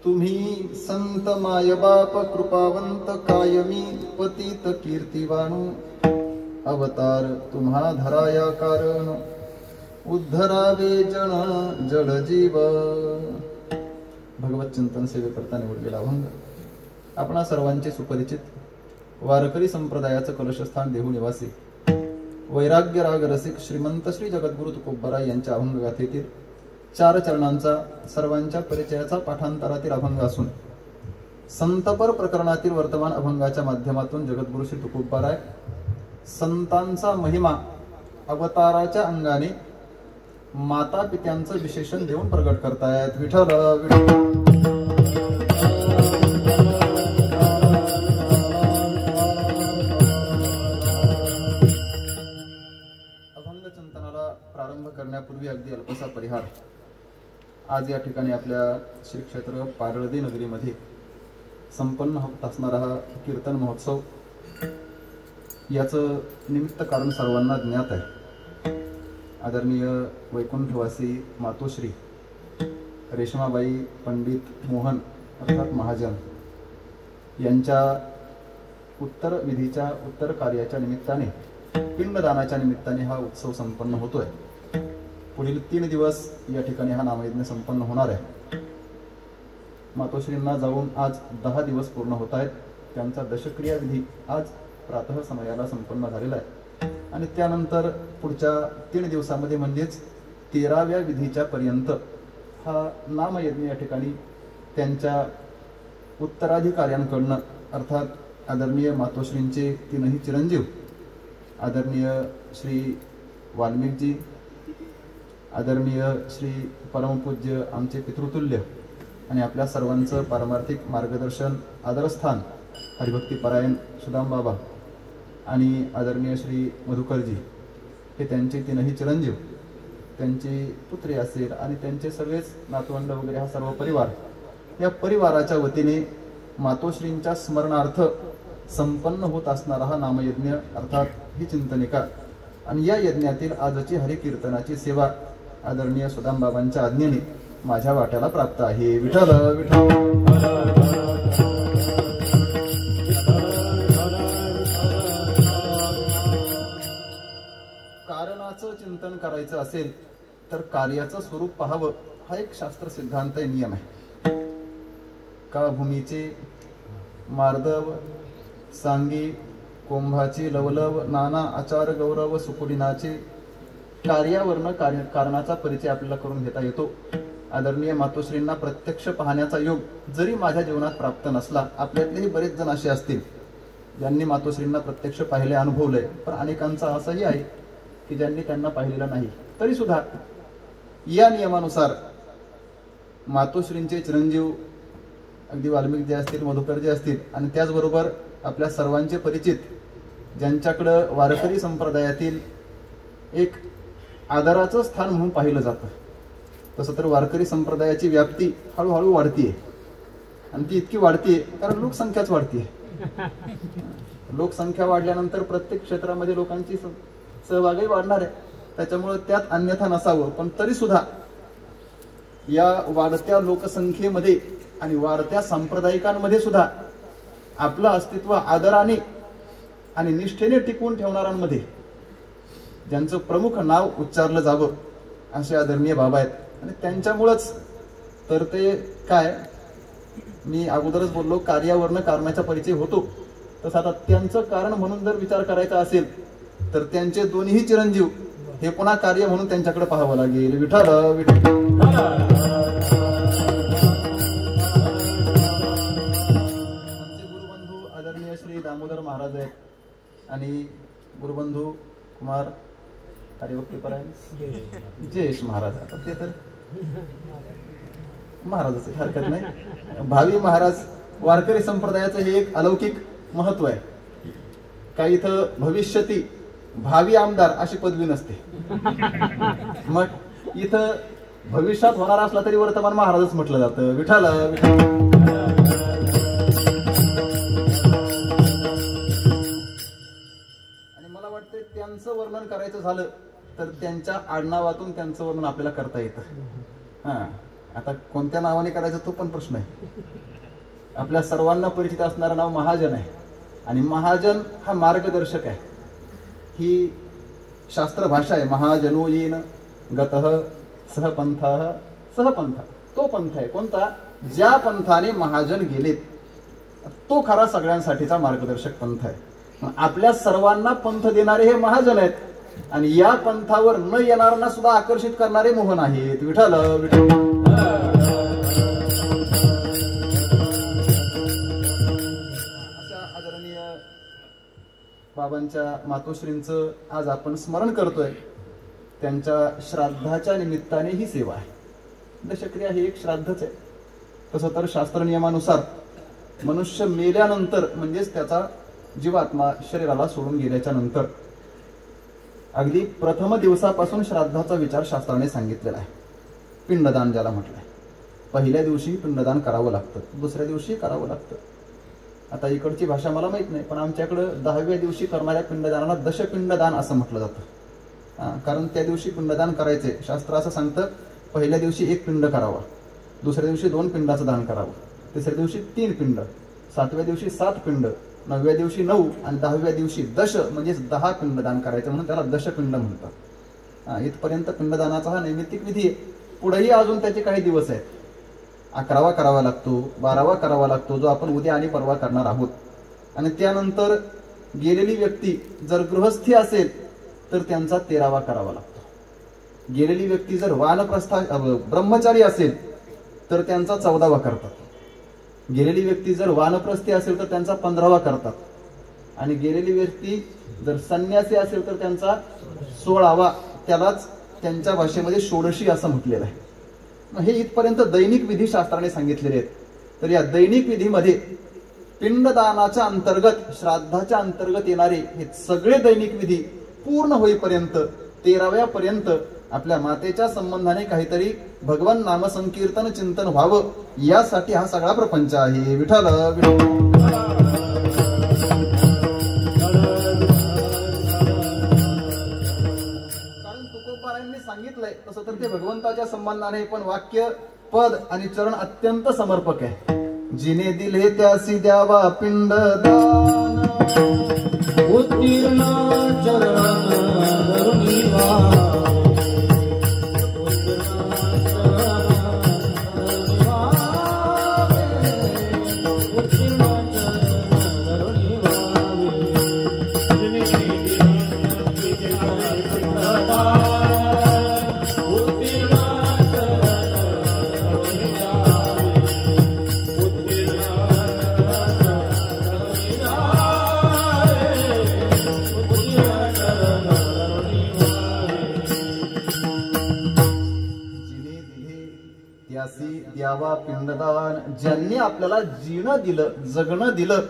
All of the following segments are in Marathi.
तुम्ही संत माय बाप कृपावंत कायमी पतित कीर्तिवाणू अवतार तुम्हा धराया कारण उद्धरावे जन जडजीव. भगवत चिंतन सेवेकरता निवडलेला अभंग आपणा सर्वांचे सुपरिचित वारकरी संप्रदायाचं कलशस्थान देहू निवासी वैराग्य राग रसिक श्रीमंत श्री जगद्गुरु तुकोबाराय यांच्या अभंग गाथेतील 4 चरणांचा सर्वांच्या परिचयाचा पाठांतरातील अभंग असून संतपर प्रकरणातील वर्तमान अभंगाच्या माध्यमातून जगद्गुरु श्री तुकोबाराय संतांचा महिमा अवताराच्या अंगाने माता पित्यांचं विशेषण देऊन प्रगट करतायत. विठ्ठल अभंग चिंतनाला प्रारंभ करण्यापूर्वी अगदी अल्पसा परिहार. आज या ठिकाणी आपल्या श्री क्षेत्र पारळदी नगरीमध्ये संपन्न होत असणारा हा कीर्तन महोत्सव याचं निमित्त कारण सर्वांना ज्ञात आहे. आदरणीय वैकुंठवासी मातोश्री रेशमाबाई पंडित मोहन अर्थात महाजन यांच्या उत्तर विधीच्या उत्तर कार्याच्या निमित्ताने पिंडदानाच्या निमित्ताने हा उत्सव संपन्न होतोय. पुढील 3 दिवस या ठिकाणी हा नामयज्ञ संपन्न होणार आहे. मातोश्रींना जाऊन आज 10 दिवस पूर्ण होत आहेत. त्यांचा दशक्रिया विधी आज प्रातः समयाला संपन्न झालेला आहे आणि त्यानंतर पुढच्या 3 दिवसामध्ये म्हणजेच 13व्या विधीच्या पर्यंत हा नामयज्ञ या ठिकाणी त्यांच्या उत्तराधिकाऱ्यांकडनं अर्थात आदरणीय मातोश्रींचे 3ही चिरंजीव आदरणीय श्री वाल्मिकजी, आदरणीय श्री परमपूज्य आमचे पितृतुल्य आणि आपल्या सर्वांचं पारमार्थिक मार्गदर्शन आदरस्थान हरिभक्तीपरायण सुदाम बाबा आणि आदरणीय श्री मधुकरजी हे त्यांचे 3ही चिरंजीव, त्यांची पुत्री असेल आणि त्यांचे सगळेच नातवंड वगैरे हा सर्व परिवार या परिवाराच्या वतीने मातोश्रींच्या स्मरणार्थ संपन्न होत असणारा हा नामयज्ञ अर्थात ही चिंतनिका आणि या यज्ञातील आजची हरिकीर्तनाची सेवा आदरणीय सुदाम बाबांच्या आज्ञेने माझ्या वाट्याला प्राप्त आहे. विठ्ठल विठ्ठल. कारणाचं चिंतन करायचं असेल तर कार्याचं स्वरूप पाहावं हा एक शास्त्र सिद्धांत नियम आहे. का भूमीचे मार्दव सांगी कोंभाची लवलव नाना आचार गौरव सुकुडिनाचे कार्यावरनं कारणाचा परिचय आपल्याला करून घेता येतो. आदरणीय मातोश्रींना प्रत्यक्ष पाहण्याचा योग जरी माझ्या जीवनात प्राप्त नसला, आपल्यातलेही बरेच जण असे असतील ज्यांनी मातोश्रींना प्रत्यक्ष पाहिले अनुभवलंय, पण अनेकांचा असंही आहे की ज्यांनी त्यांना पाहिलेलं नाही. तरी सुद्धा या नियमानुसार मातोश्रींचे चिरंजीव अगदी वाल्मिक जे असतील, मधुकर जे असतील आणि त्याचबरोबर आपल्या सर्वांचे परिचित ज्यांच्याकडं वारकरी संप्रदायातील एक आदराचं स्थान म्हणून पाहिलं जातं, तसं तर वारकरी संप्रदायाची व्याप्ती हळूहळू वाढतीये आणि ती इतकी वाढतीये कारण लोकसंख्याच वाढतीये. लोकसंख्या वाढल्यानंतर प्रत्येक क्षेत्रामध्ये लोकांची सहभागही वाढणार आहे. त्याच्यामुळे त्यात अन्यथा नसावं, पण तरी सुद्धा या वाढत्या लोकसंख्येमध्ये आणि वाढत्या सांप्रदायिकांमध्ये सुद्धा आपलं अस्तित्व आदराने आणि निष्ठेने टिकवून ठेवणाऱ्यांमध्ये ज्यांचं प्रमुख नाव उच्चारलं जावं असे आदरणीय बाबा आहेत. आणि त्यांच्यामुळंच तर ते काय मी अगोदरच बोललो कार्यावरनं कारणाचा परिचय होतो, तसं आता त्यांचं कारण म्हणून जर विचार करायचा असेल तर त्यांचे 2ही चिरंजीव हे पुन्हा कार्य म्हणून त्यांच्याकडे पाहावं लागेल. विठ्ठल विठ्ठल. गुरुबंधू आदरणीय श्री दामोदर महाराज आहेत आणि गुरुबंधू कुमार हरिभक्तीपरायण जयेश महाराज. आता ते तर महाराजच हरकत नाही. भावी महाराज वारकरी संप्रदायाचं हे एक अलौकिक महत्व आहे. काही इथं भविष्यती भावी आमदार अशी पदवी नसते. मग इथं भविष्यात होणार असला तरी वर्तमान महाराजच म्हटलं जातं. विठ्ठल आणि मला वाटतं त्यांचं वर्णन करायचं झालं तर त्यांच्या आडनावातून त्यांचं वर्णन आपल्याला करता येतं. आता कोणत्या नावाने करायचं तो पण प्रश्न आहे. आपल्या सर्वांना परिचित असणारं नाव महाजन आहे आणि महाजन हा मार्गदर्शक आहे. ही शास्त्र भाषा आहे. महाजनो येन गतः सहपंथ सहपंथ, तो पंथ आहे कोणता? ज्या पंथाने महाजन गेलेत तो खरा सगळ्यांसाठीचा मार्गदर्शक पंथ आहे. आपल्या सर्वांना पंथ देणारे हे महाजन आहेत आणि या पंथावर न येणाऱ्यांना सुद्धा आकर्षित करणारे मोहन आहेत. विठ्ठल विठ्ठल. अशा आदरणीय बाबांच्या मातोश्रींचं आज आपण स्मरण करतोय. त्यांच्या श्राद्धाच्या निमित्ताने ही सेवा आहे. दशक्रिया ही एक श्राद्धच आहे. तसं तर शास्त्र नियमानुसार मनुष्य मेल्यानंतर म्हणजेच त्याचा जीवात्मा शरीराला सोडून गेल्याच्या नंतर अगदी प्रथम दिवसापासून श्राद्धाचा विचार शास्त्राने सांगितलेला आहे. पिंडदान ज्याला म्हटलंय. पहिल्या दिवशी पिंडदान करावं लागतं, दुसऱ्या दिवशी करावं लागतं. आता इकडची भाषा मला माहित नाही, पण आमच्याकडं 10व्या दिवशी करणाऱ्या पिंडदानाला दशपिंडदान असं म्हटलं जातं. कारण त्या दिवशी पिंडदान करायचे. शास्त्र असं सांगतं पहिल्या दिवशी 1 पिंड करावा, दुसऱ्या दिवशी 2 पिंडाचं दान करावं, तिसऱ्या दिवशी 3 पिंड, 7व्या दिवशी 7 पिंड, 9व्या दिवशी 9 आणि 10व्या दिवशी दश म्हणजेच 10 पिंडदान करायचं म्हणून त्याला दशपिंड म्हणतात. इथपर्यंत पिंडदानाचा हा नैमित्तिक विधी आहे. पुढेही अजून त्याचे काही दिवस आहेत. 11वा करावा लागतो, 12वा करावा लागतो, जो आपण उद्या आणि परवा करणार आहोत. आणि त्यानंतर गेलेली व्यक्ती जर गृहस्थी असेल तर त्यांचा 13वा करावा लागतो. गेलेली व्यक्ती जर वानप्रस्थ ब्रह्मचारी असेल तर त्यांचा 14वा करतात. गेलेली व्यक्ती जर वानप्रस्थी असेल तर त्यांचा 15वा करतात. आणि गेलेली व्यक्ती जर संन्यासी असेल तर त्यांचा 16वा, त्यालाच त्यांच्या भाषेमध्ये षोडशी असं म्हटलेलं आहे. हे इथपर्यंत दैनिक विधी शास्त्राने सांगितलेले आहेत. तर या दैनिक विधीमध्ये पिंडदानाच्या अंतर्गत, श्राद्धाच्या अंतर्गत येणारे हे सगळे दैनिक विधी पूर्ण होईपर्यंत 13व्या पर्यंत आपल्या मातेच्या संबंधाने काहीतरी भगवान नामसंकीर्तन चिंतन व्हावं यासाठी हा सगळा प्रपंच आहे. विठ्ठल कारण तुकोबारायांनी सांगितलंय तसं तर ते भगवंताच्या संबंधाने पण वाक्य, पद आणि चरण अत्यंत समर्पक आहे. जिने दिले त्यासी द्यावा पिंडदान, उत्तीर्ण चरण द्यावा पिंडदान. ज्यांनी आपल्याला जीणं दिलं, जगणं दिलं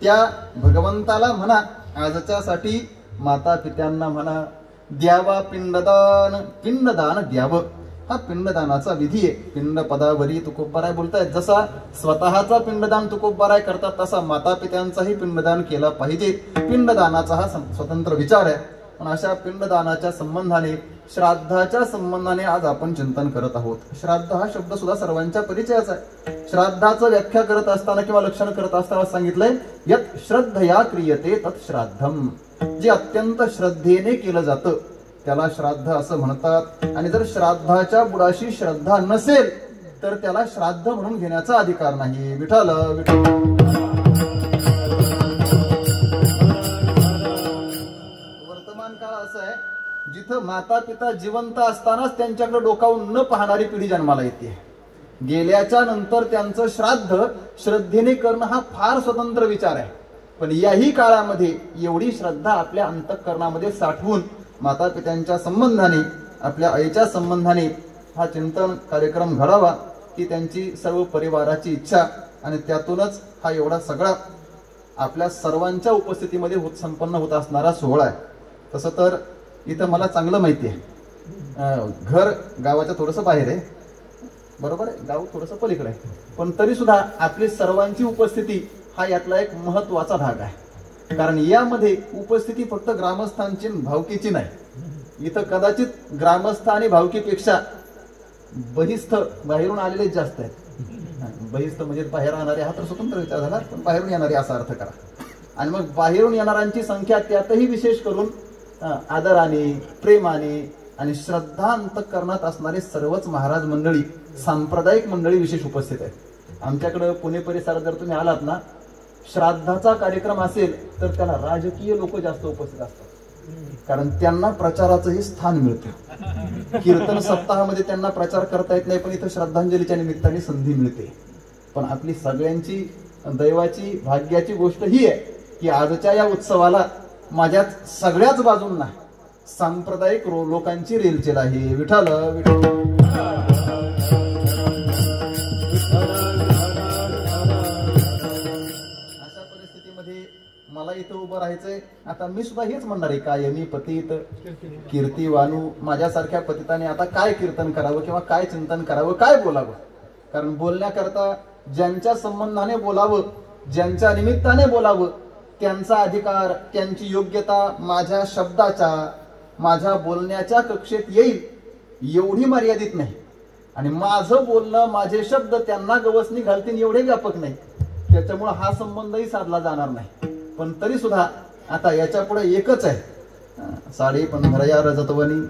त्या भगवंताला म्हणा, आजच्यासाठी माता पित्यांना म्हणा, द्यावा पिंडदान. पिंडदान द्यावं हा पिंडदानाचा विधी आहे. पिंड पदावरी तुकोबाराय बोलतायत. जसा स्वतःचा पिंडदान तुकोबाराय करतात तसा माता पित्यांचाही पिंडदान केला पाहिजे. पिंडदानाचा हा स्वतंत्र विचार आहे. पण अशा पिंडदानाच्या संबंधाने, श्राद्धाच्या संबंधाने आज आपण चिंतन करत आहोत. श्राद्ध हा शब्द सुद्धा सर्वांच्या परिचयाचा आहे. श्राद्धाचं व्याख्या करत असताना किंवा लक्षण करत असताना सांगितलंय, यत् श्रद्धया क्रियते तत् श्राद्धम. जे अत्यंत श्रद्धेने केलं जातं त्याला श्राद्ध असं म्हणतात. आणि जर श्राद्धाच्या बुडाशी श्रद्धा नसेल तर त्याला श्राद्ध म्हणून घेण्याचा अधिकार नाही. विठ्ठल विठ्ठल. जिथं माता पिता जिवंत असतानाच त्यांच्याकडे डोकावून न पाहणारी पिढी जन्माला येते. गेल्याच्या नंतर त्यांचं श्राद्ध श्रद्धेने करणं हा फार स्वतंत्र विचार आहे. पण याही काळामध्ये एवढी श्रद्धा आपल्या अंतःकरणामध्ये साठवून माता पित्यांच्या संबंधाने, आपल्या आईच्या संबंधाने हा चिंतन कार्यक्रम घडावा ही त्यांची सर्व परिवाराची इच्छा. आणि त्यातूनच हा एवढा सगळा आपल्या सर्वांच्या उपस्थितीमध्ये संपन्न होत असणारा सोहळा आहे. तसं तर इथं मला चांगलं माहिती आहे, घर गावाच्या थोडंसं बाहेर आहे, बरोबर आहे, गाव थोडंसं पलीकडे आहे, पण तरी सुद्धा आपली सर्वांची उपस्थिती हा यातला एक महत्वाचा भाग आहे. कारण यामध्ये उपस्थिती फक्त ग्रामस्थांची भावकीची नाही. इथं कदाचित ग्रामस्थ आणि भावकीपेक्षा बहिस्थ बाहेरून आलेले जास्त आहेत. बहिस्थ म्हणजे बाहेर राहणारे, हा तर स्वतंत्र विचार झाला, पण बाहेरून येणारे असा अर्थ करा. आणि मग बाहेरून येणाऱ्यांची संख्या त्यातही विशेष करून आदराने, प्रेमाने आणि श्रद्धा अंतःकरणात असणारे सर्वच महाराज मंडळी, सांप्रदायिक मंडळी विशेष उपस्थित आहेत. आमच्याकडं पुणे परिसरात जर तुम्ही आलात ना, श्राद्धाचा कार्यक्रम असेल तर त्याला राजकीय लोक जास्त उपस्थित असतात, कारण त्यांना प्रचाराचंही स्थान मिळतं. कीर्तन सप्ताहामध्ये त्यांना प्रचार करता येत नाही, पण इथं श्रद्धांजलीच्या निमित्ताने संधी मिळते. पण आपली सगळ्यांची दैवाची भाग्याची गोष्ट ही आहे की आजच्या या उत्सवाला माझ्या सगळ्याच बाजूंना सांप्रदायिक लोकांची रेलचेल आहे. विठ्ठल विठ्ठल. अशा परिस्थितीमध्ये मला इथं उभं राहायचंय. आता मी सुद्धा हेच म्हणणार आहे, कायमी पतित कीर्तिवानू. माझ्यासारख्या पतिताने आता काय कीर्तन करावं किंवा काय चिंतन करावं, काय बोलावं? कारण बोलण्याकरता ज्यांच्या संबंधाने बोलावं, ज्यांच्या निमित्ताने बोलावं, त्यांचा अधिकार, त्यांची योग्यता माझ्या शब्दाच्या, माझ्या बोलण्याच्या कक्षेत येईल एवढी मर्यादित नाही. आणि माझं बोलणं, माझे शब्द त्यांना गवसणी घालतील एवढे व्यापक नाही. त्याच्यामुळे हा संबंधही साधला जाणार नाही. पण तरी सुद्धा आता याच्या पुढे एकच आहे, 15.5 रजतवनी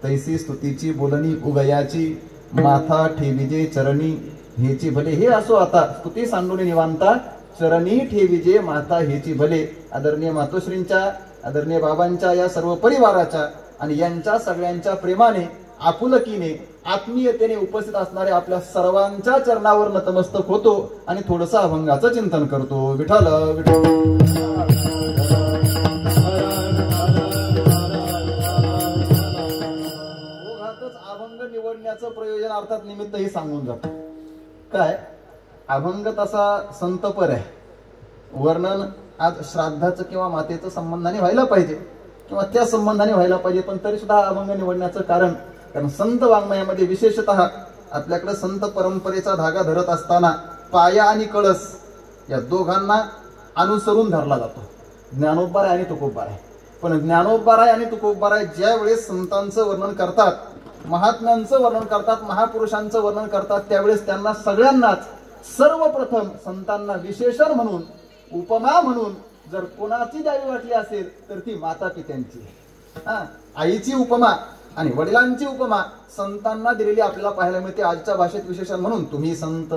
तैसी स्तुतीची बोलणी उगयाची, माथा ठेविजे चरणी हेची भले. हे असो आता स्तुती सांडून निवांता, चरणी ठेविजे माता हेची भले. आदरणीय मातोश्रींच्या, आदरणीय बाबांच्या, या सर्व परिवाराच्या आणि यांच्या सगळ्यांच्या प्रेमाने, आपुलकीने, आत्मीयतेने उपस्थित असणाऱ्या आपल्या सर्वांच्या चरणावर नतमस्तक होतो आणि थोडंसं अभंगाचं चिंतन करतो. विठ्ठल विठ्ठल. ओघातच अभंग निवडण्याचं प्रयोजन अर्थात निमित्त हे सांगून जातो. काय अभंग तसा संतपर आहे. वर्णन आज श्राद्धाचं किंवा मातेचं संबंधाने व्हायला पाहिजे किंवा त्या संबंधाने व्हायला पाहिजे, पण तरी सुद्धा अभंग निवडण्याचं कारण संत वाङ्मयामध्ये विशेषतः आपल्याकडे संत परंपरेचा धागा धरत असताना पाया आणि कळस या दोघांना अनुसरून धरला जातो. ज्ञानोबा राय आणि तुकोबा राय. पण ज्ञानोबा राय आणि तुकोबा राय ज्या वेळेस संतांचं वर्णन करतात, महात्म्यांचं वर्णन करतात, महापुरुषांचं वर्णन करतात, त्यावेळेस त्यांना सगळ्यांनाच सर्वप्रथम संतांना विशेषण म्हणून, उपमा म्हणून जर कोणाची द्यावी वाटली असेल तर ती माता पित्यांची. आईची उपमा आणि वडिलांची उपमा संतांना दिलेली आपल्याला पाहायला मिळते. आजच्या भाषेत विशेषण म्हणून तुम्ही संत,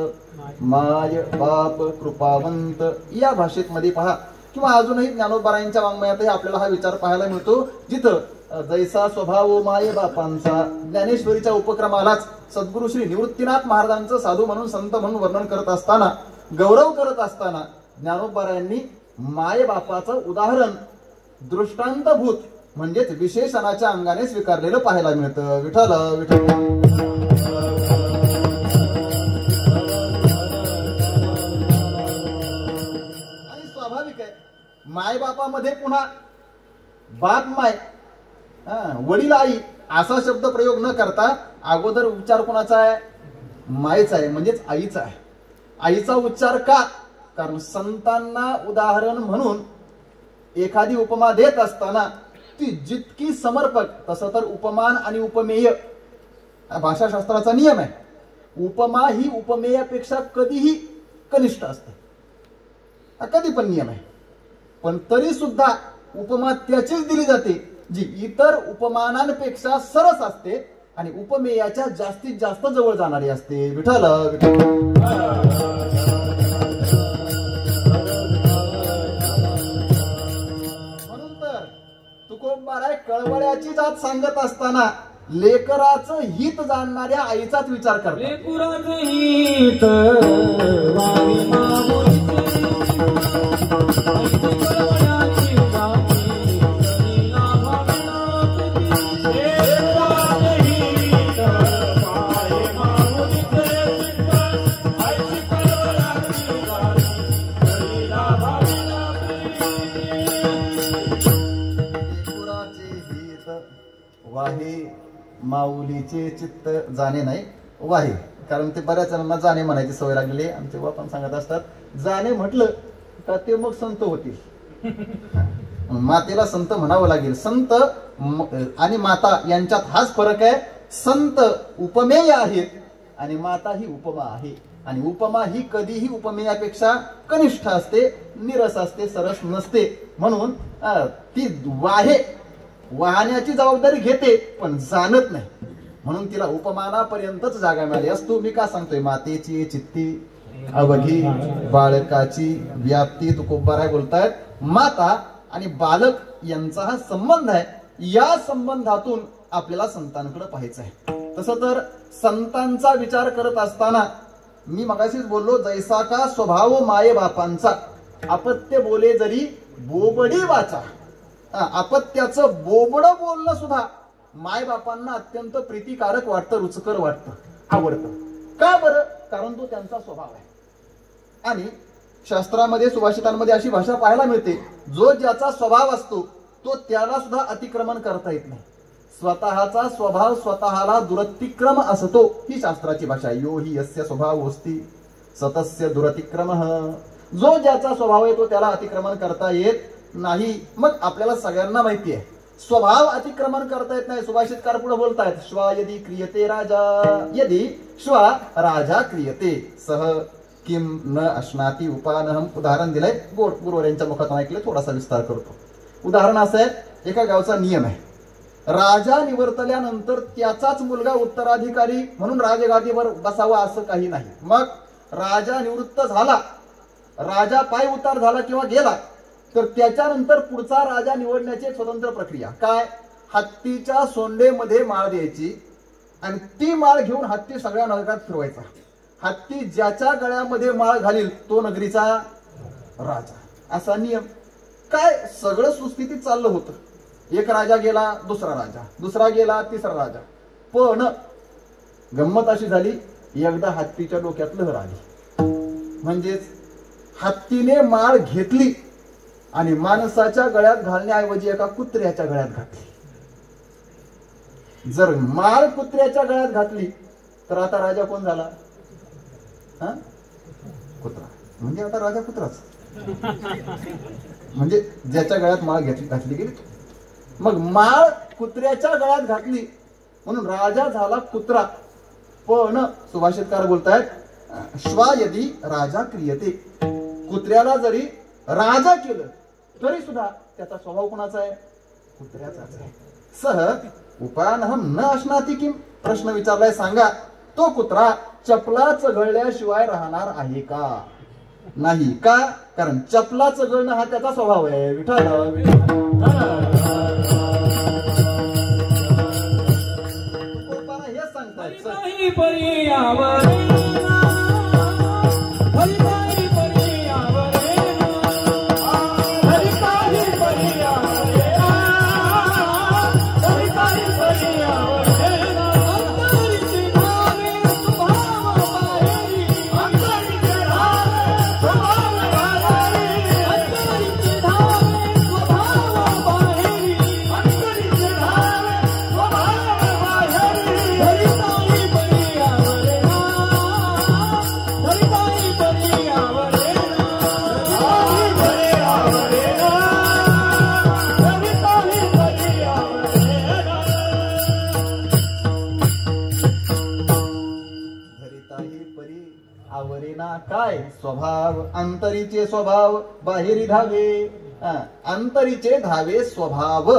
माय, बाप, कृपावंत या भाषेत मध्ये पहा, किंवा अजूनही ज्ञानोबारायांच्या वाङ्मयातही आपल्याला हा विचार पाहायला मिळतो, जिथं जैसा स्वभाव माय बापांचा. ज्ञानेश्वरीच्या उपक्रमालाच सद्गुरु श्री निवृत्तीनाथ महाराजांचं साधू म्हणून, संत म्हणून वर्णन करत असताना, गौरव करत असताना ज्ञानोबारायांनी माय बापाचं उदाहरण दृष्टांतभूत म्हणजेच विशेषणाच्या अंगाने स्वीकारलेलं पाहायला मिळतं. विठ्ठल विठ्ठल. आणि स्वाभाविक आहे, माय बापामध्ये पुन्हा बाप माय, वडील आई असा शब्द प्रयोग न करता अगोदर उच्चार कोणाचा आहे? मायचा आहे, म्हणजेच आईचा आहे. आईचा उच्चार का? कारण संतांना उदाहरण म्हणून एखादी उपमा देत असताना ती जितकी समर्पक, तसं तर उपमान आणि उपमेय भाषाशास्त्राचा नियम आहे, उपमा ही उपमेयापेक्षा कधीही कनिष्ठ असते, कधी पण नियम आहे. पण तरी सुद्धा उपमा त्याचीच दिली जाते जी इतर उपमानांपेक्षा सरस असते आणि उपमेयाच्या जास्तीत जास्त जवळ जाणारी असते. विठ्ठल तुकोबाराय कळवळ्याची जात सांगत असताना लेकराचं हित जाणणाऱ्या आईचाच विचार करतात. लेकराचं हित वाहे माऊलीचे चित्त जाणे नाही वाहे, कारण ते बऱ्याच जणांना जाणे म्हणायची सवय लागलेली. आमचे बाप पण सांगत असतात, जाणे म्हटलं का ते मग संत होतील. मातेला संत म्हणावं लागेल. संत आणि माता यांच्यात हाच फरक आहे. संत उपमेय आहेत आणि माता ही उपमा आहे. आणि उपमा ही कधीही उपमेयापेक्षा कनिष्ठ असते, निरस असते, सरस नसते. म्हणून ती वाहण्याची जबाबदारी घेते पण जाणत नाही. म्हणून तिला उपमानापर्यंतच जागा मिळाली. असतो मी का सांगतोय, मातेची चित्ती अवघी बाळकाची व्याप्ती. तुकोबाराय बोलतायत माता आणि बालक यांचा हा संबंध आहे. या संबंधातून आपल्याला संतांकडे पाहायचं आहे. तसं तर संतांचा विचार करत असताना मी मगाशीच बोललो, जैसा का स्वभाव माये बापांचा, अपत्य बोले जरी बोबडी वाचा. अपत्याचं बोबड बोलणं सुद्धा माय बापांना अत्यंत प्रीतिकारक वाटतं, रुचकर वाटतं, आवडतं. का बरं? कारण तो त्यांचा स्वभाव आहे. आणि शास्त्रामध्ये सुभाषितांमध्ये अशी भाषा पाहायला मिळते, जो ज्याचा स्वभाव असतो तो त्याला सुद्धा अतिक्रमण करता येत नाही. स्वतःचा स्वभाव स्वतःला दुरतिक्रम असतो, ही शास्त्राची भाषा. यो हि यस्य स्वभावोस्ति सतस्य दुरतिक्रमः. जो ज्याचा स्वभाव आहे तो त्याला अतिक्रमण करता येत नाही. मग आपल्याला सगळ्यांना माहिती आहे स्वभाव अतिक्रमण करता येत नाही. सुभाषितकार पुढे बोलतायत, श्वा यदि क्रियते राजा, यदि श्वा राजा क्रियते सह किम न अश्नाती उपानहम. उदाहरण दिलंय, गुरुवर यांच्या मुखातून ऐकलं, थोडासा विस्तार करतो. उदाहरण असं आहे, एका गावचा नियम आहे, राजा निवर्तल्यानंतर त्याचाच मुलगा उत्तराधिकारी म्हणून राजगादीवर बसावा असं काही नाही. मग राजा निवृत्त झाला, राजा पाय उतार झाला किंवा गेला, तर त्याच्यानंतर पुढचा राजा निवडण्याची एक स्वतंत्र प्रक्रिया. काय? हत्तीच्या सोंडेमध्ये माळ द्यायची आणि ती माळ घेऊन हत्ती सगळ्या नगरात फिरवायचा. हत्ती ज्याच्या गळ्यामध्ये माळ घालील तो नगरीचा राजा, असा नियम. काय सगळं सुस्थितीत चाललं होतं. एक राजा गेला, दुसरा राजा, दुसरा गेला, तिसरा राजा. पण गंमत अशी झाली, एकदा हत्तीच्या डोक्यात लहर आली. म्हणजेच हत्तीने माळ घेतली आणि माणसाच्या गळ्यात घालण्याऐवजी एका कुत्र्याच्या गळ्यात घातली. जर माळ कुत्र्याच्या गळ्यात घातली तर आता राजा कोण झाला? कुत्रा. म्हणजे आता राजा कुत्राच. म्हणजे ज्याच्या गळ्यात माळ घातली गेली. मग माळ कुत्र्याच्या गळ्यात घातली म्हणून राजा झाला कुत्रा. पण सुभाषितकार बोलतायत, श्वा यदि राजा क्रियते. कुत्र्याला जरी राजा केलं तरी सुद्धा त्याचा स्वभाव कोणाचा आहे? कुत्र्याचाच आहे. सह उपानहम न अश्नाती किम. प्रश्न विचारलाय, सांगा तो कुत्रा चपला चघळल्याशिवाय राहणार आहे का? नाही. का? कारण चपला चघळणं हा त्याचा स्वभाव आहे. हे सांगतात काय? स्वभाव. अंतरीचे स्वभाव बाहेरी धावे. अंतरीचे धावे स्वभाव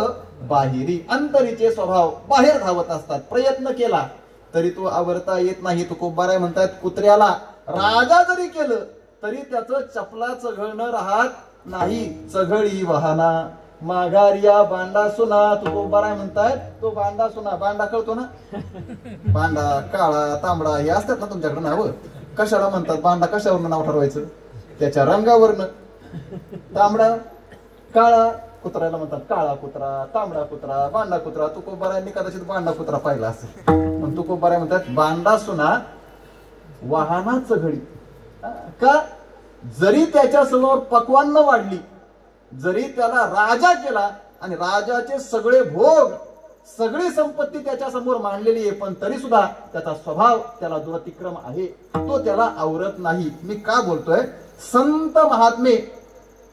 बाहेरी. अंतरीचे स्वभाव बाहेर धावत असतात. प्रयत्न केला तरी तो आवरता येत नाही. तुकोबाराय म्हणतात, कुत्र्याला राजा जरी केलं तरी त्याचं चपला चघळणं राहत नाही. चघळी वाहना माघारिया बांडा सुना. तुकोबाराय म्हणतायत, तो बांडा सुना. बांडा कळतो ना? बांडा, काळा, तांबडा हे असतात ना तुमच्याकडे नाव. कशाला म्हणतात बांडा? कशावरनं नाव ठरवायचं? त्याच्या रंगावरनं. तांबडा, काळा. कुत्र्याला म्हणतात काळा कुत्रा, तांबडा कुत्रा, बांडा कुत्रा. तुकोबारायांनी कदाचित बांडा कुत्रा पाहिला असेल. पण तुकोबाराय म्हणतात बांडा सुना वाहना चघळी. का? जरी त्याच्या समोर पक्वान्न वाढली, जरी त्याला राजा केला आणि राजाचे सगळे भोग, सगळी संपत्ती त्याच्या समोर मांडलेली आहे, पण तरी सुद्धा त्याचा स्वभाव त्याला दुरतिक्रम आहे. तो त्याला आवरत नाही. मी का बोलतोय? संत महात्मे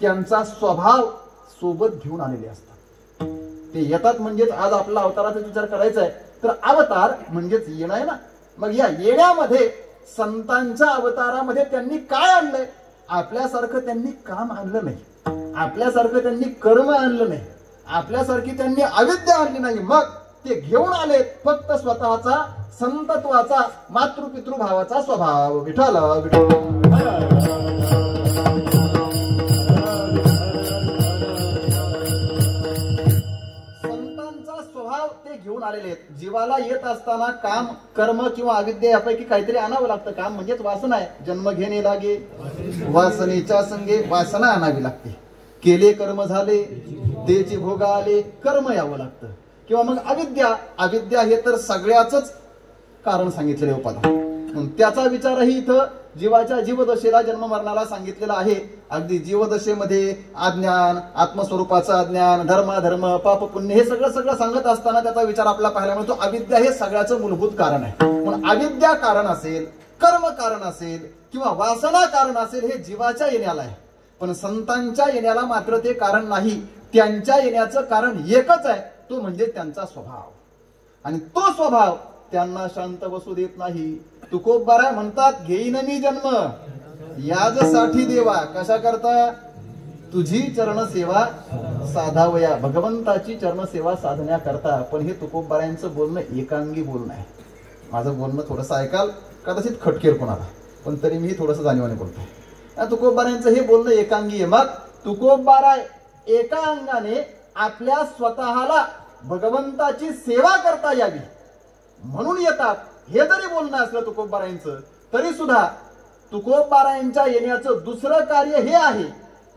त्यांचा स्वभाव सोबत घेऊन आलेले असतात. ते येतात म्हणजेच आज आपला अवताराचा विचार करायचा आहे. तर अवतार म्हणजेच येणं आहे ना. मग या येण्यामध्ये संतांच्या अवतारामध्ये त्यांनी काय आणलंय? आपल्यासारखं त्यांनी काम आणलं नाही, आपल्यासारखं त्यांनी कर्म आणलं नाही, आपल्यासारखी त्यांनी अविद्या आणली नाही. मग ते घेऊन आले फक्त स्वतःचा संतत्वाचा मातृपितृभावाचा स्वभाव. विठ्ठल संतांचा स्वभाव ते घेऊन आलेले आहेत. जीवाला येत असताना काम कर्म किंवा अविद्या यापैकी काहीतरी आणावं लागतं. काम म्हणजेच वासना आहे. जन्म घेणे लागे वासनेच्या संगे वासना आणावी लागते. केले कर्म झाले तेची भोगा आले, कर्म यावं लागतं. किंवा मग अविद्या, अविद्या हे तर सगळ्याच कारण सांगितलेले उपादान. त्याचा विचारही इथं जीवाच्या जीवदशेला जन्म मरणाला सांगितलेला आहे. अगदी जीवदशेमध्ये अज्ञान, आत्मस्वरूपाचं अज्ञान, धर्माधर्म, पाप पुण्य हे सगळं सगळं सांगत असताना त्याचा विचार आपल्याला पाहायला मिळतो. अविद्या हे सगळ्याचं मूलभूत कारण आहे. म्हणून अविद्या कारण असेल, कर्म कारण असेल किंवा वासना कारण असेल, हे जीवाच्या येण्याला आहे. पण संतांच्या येण्याला मात्र ते कारण नाही. त्यांच्या येण्याचं कारण एकच आहे, तो म्हणजे त्यांचा स्वभाव. आणि तो स्वभाव त्यांना शांत बसू देत नाही. तुकोबारा म्हणतात, घेईन मी जन्म याजसाठी देवा. कशा करता? तुझी चरणसेवा साधावया. भगवंताची चरणसेवा साधण्याकरता. पण हे तुकोबारांचं बोलणं एकांगी बोलणं आहे. माझं बोलणं थोडंसं ऐकाल, कदाचित खटकेल कोणाला, पण तरी मी थोडंसं जाणीवाने बोलतोय. तुकोबारांचं हे बोलणं एकांगी आहे. मग तुकोबारा एका अंगाने आपल्या स्वतःला भगवंताची सेवा करता यावी म्हणून येतात. हे जरी बोलणं असलं तुकोबारायांचं, तरी सुद्धा तुकोबारायांच्या येण्याचं दुसरं कार्य हे आहे,